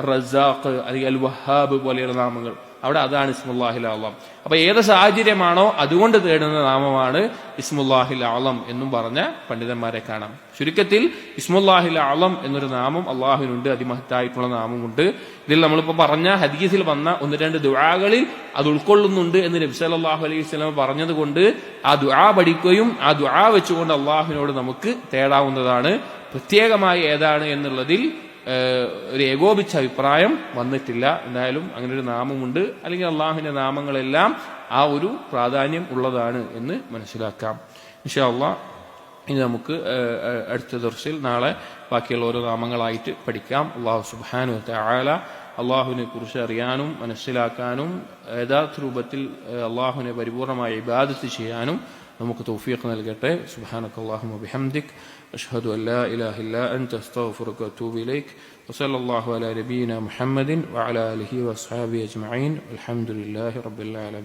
റസാഖ് അല്ലെങ്കിൽ അൽ വഹാബ് പോലെയുള്ള നാമങ്ങൾ. അവിടെ അതാണ് ഇസ്മുല്ലാഹിൽ അഅ്ളം. അപ്പൊ ഏത് സാഹചര്യമാണോ അതുകൊണ്ട് തേടുന്ന നാമമാണ് ഇസ്മുല്ലാഹിൽ അഅ്ളം എന്നും പറഞ്ഞ പണ്ഡിതന്മാരെ കാണാം. ചുരുക്കത്തിൽ ഇസ്മുല്ലാഹിൽ അഅ്ളം എന്നൊരു നാമം അള്ളാഹുവിനുണ്ട്, അതിമഹത്തായിട്ടുള്ള നാമമുണ്ട്. ഇതിൽ നമ്മളിപ്പോ പറഞ്ഞ ഹദീസിൽ വന്ന 1-2 ദുആകളിൽ അത് ഉൾക്കൊള്ളുന്നുണ്ട് എന്ന് നബി സല്ലല്ലാഹു അലൈഹി വസല്ലം പറഞ്ഞത് കൊണ്ട് ആ ദുആ പഠിക്കുകയും ആ ദുആ വെച്ചുകൊണ്ട് അള്ളാഹുവിനോട് നമുക്ക് തേടാവുന്നതാണ്. പ്രത്യേകമായി ഏതാണ് എന്നുള്ളതിൽ ഒരു ഏകോപിച്ച അഭിപ്രായം വന്നിട്ടില്ല. എന്തായാലും അങ്ങനെ ഒരു നാമമുണ്ട്, അല്ലെങ്കിൽ അള്ളാഹുവിന്റെ നാമങ്ങളെല്ലാം ആ ഒരു പ്രാധാന്യം ഉള്ളതാണ് എന്ന് മനസ്സിലാക്കാം. ഇൻഷാ അല്ലാഹ് ഇനി നമുക്ക് അടുത്ത ദർസിൽ നാളെ ബാക്കിയുള്ള ഓരോ നാമങ്ങളായിട്ട് പഠിക്കാം. അള്ളാഹു സുബ്ഹാനഹു വ തആല അള്ളാഹുവിനെ കുറിച്ച് അറിയാനും മനസ്സിലാക്കാനും യഥാർത്ഥ രൂപത്തിൽ അള്ളാഹുവിനെ പരിപൂർണമായി ഇബാദത്ത് ചെയ്യാനും നമുക്ക് തൗഫീഖ് നൽകട്ടെ. സുബ്ഹാനകല്ലാഹുമ്മ വബിഹംദിക് അഷ്ഹദു അൻ ലാ ഇലാഹ ഇല്ലാ അൻത അസ്തഗ്ഫിറുക വഅതൂബു ഇലൈക് വസല്ലല്ലാഹു അലാ നബിയിനാ മുഹമ്മദിൻ വഅലാ ആലിഹി വഅസ്ഹാബിഹി അജ്മഈൻ വൽഹംദുലില്ലാഹി റബ്ബിൽ ആലമീൻ.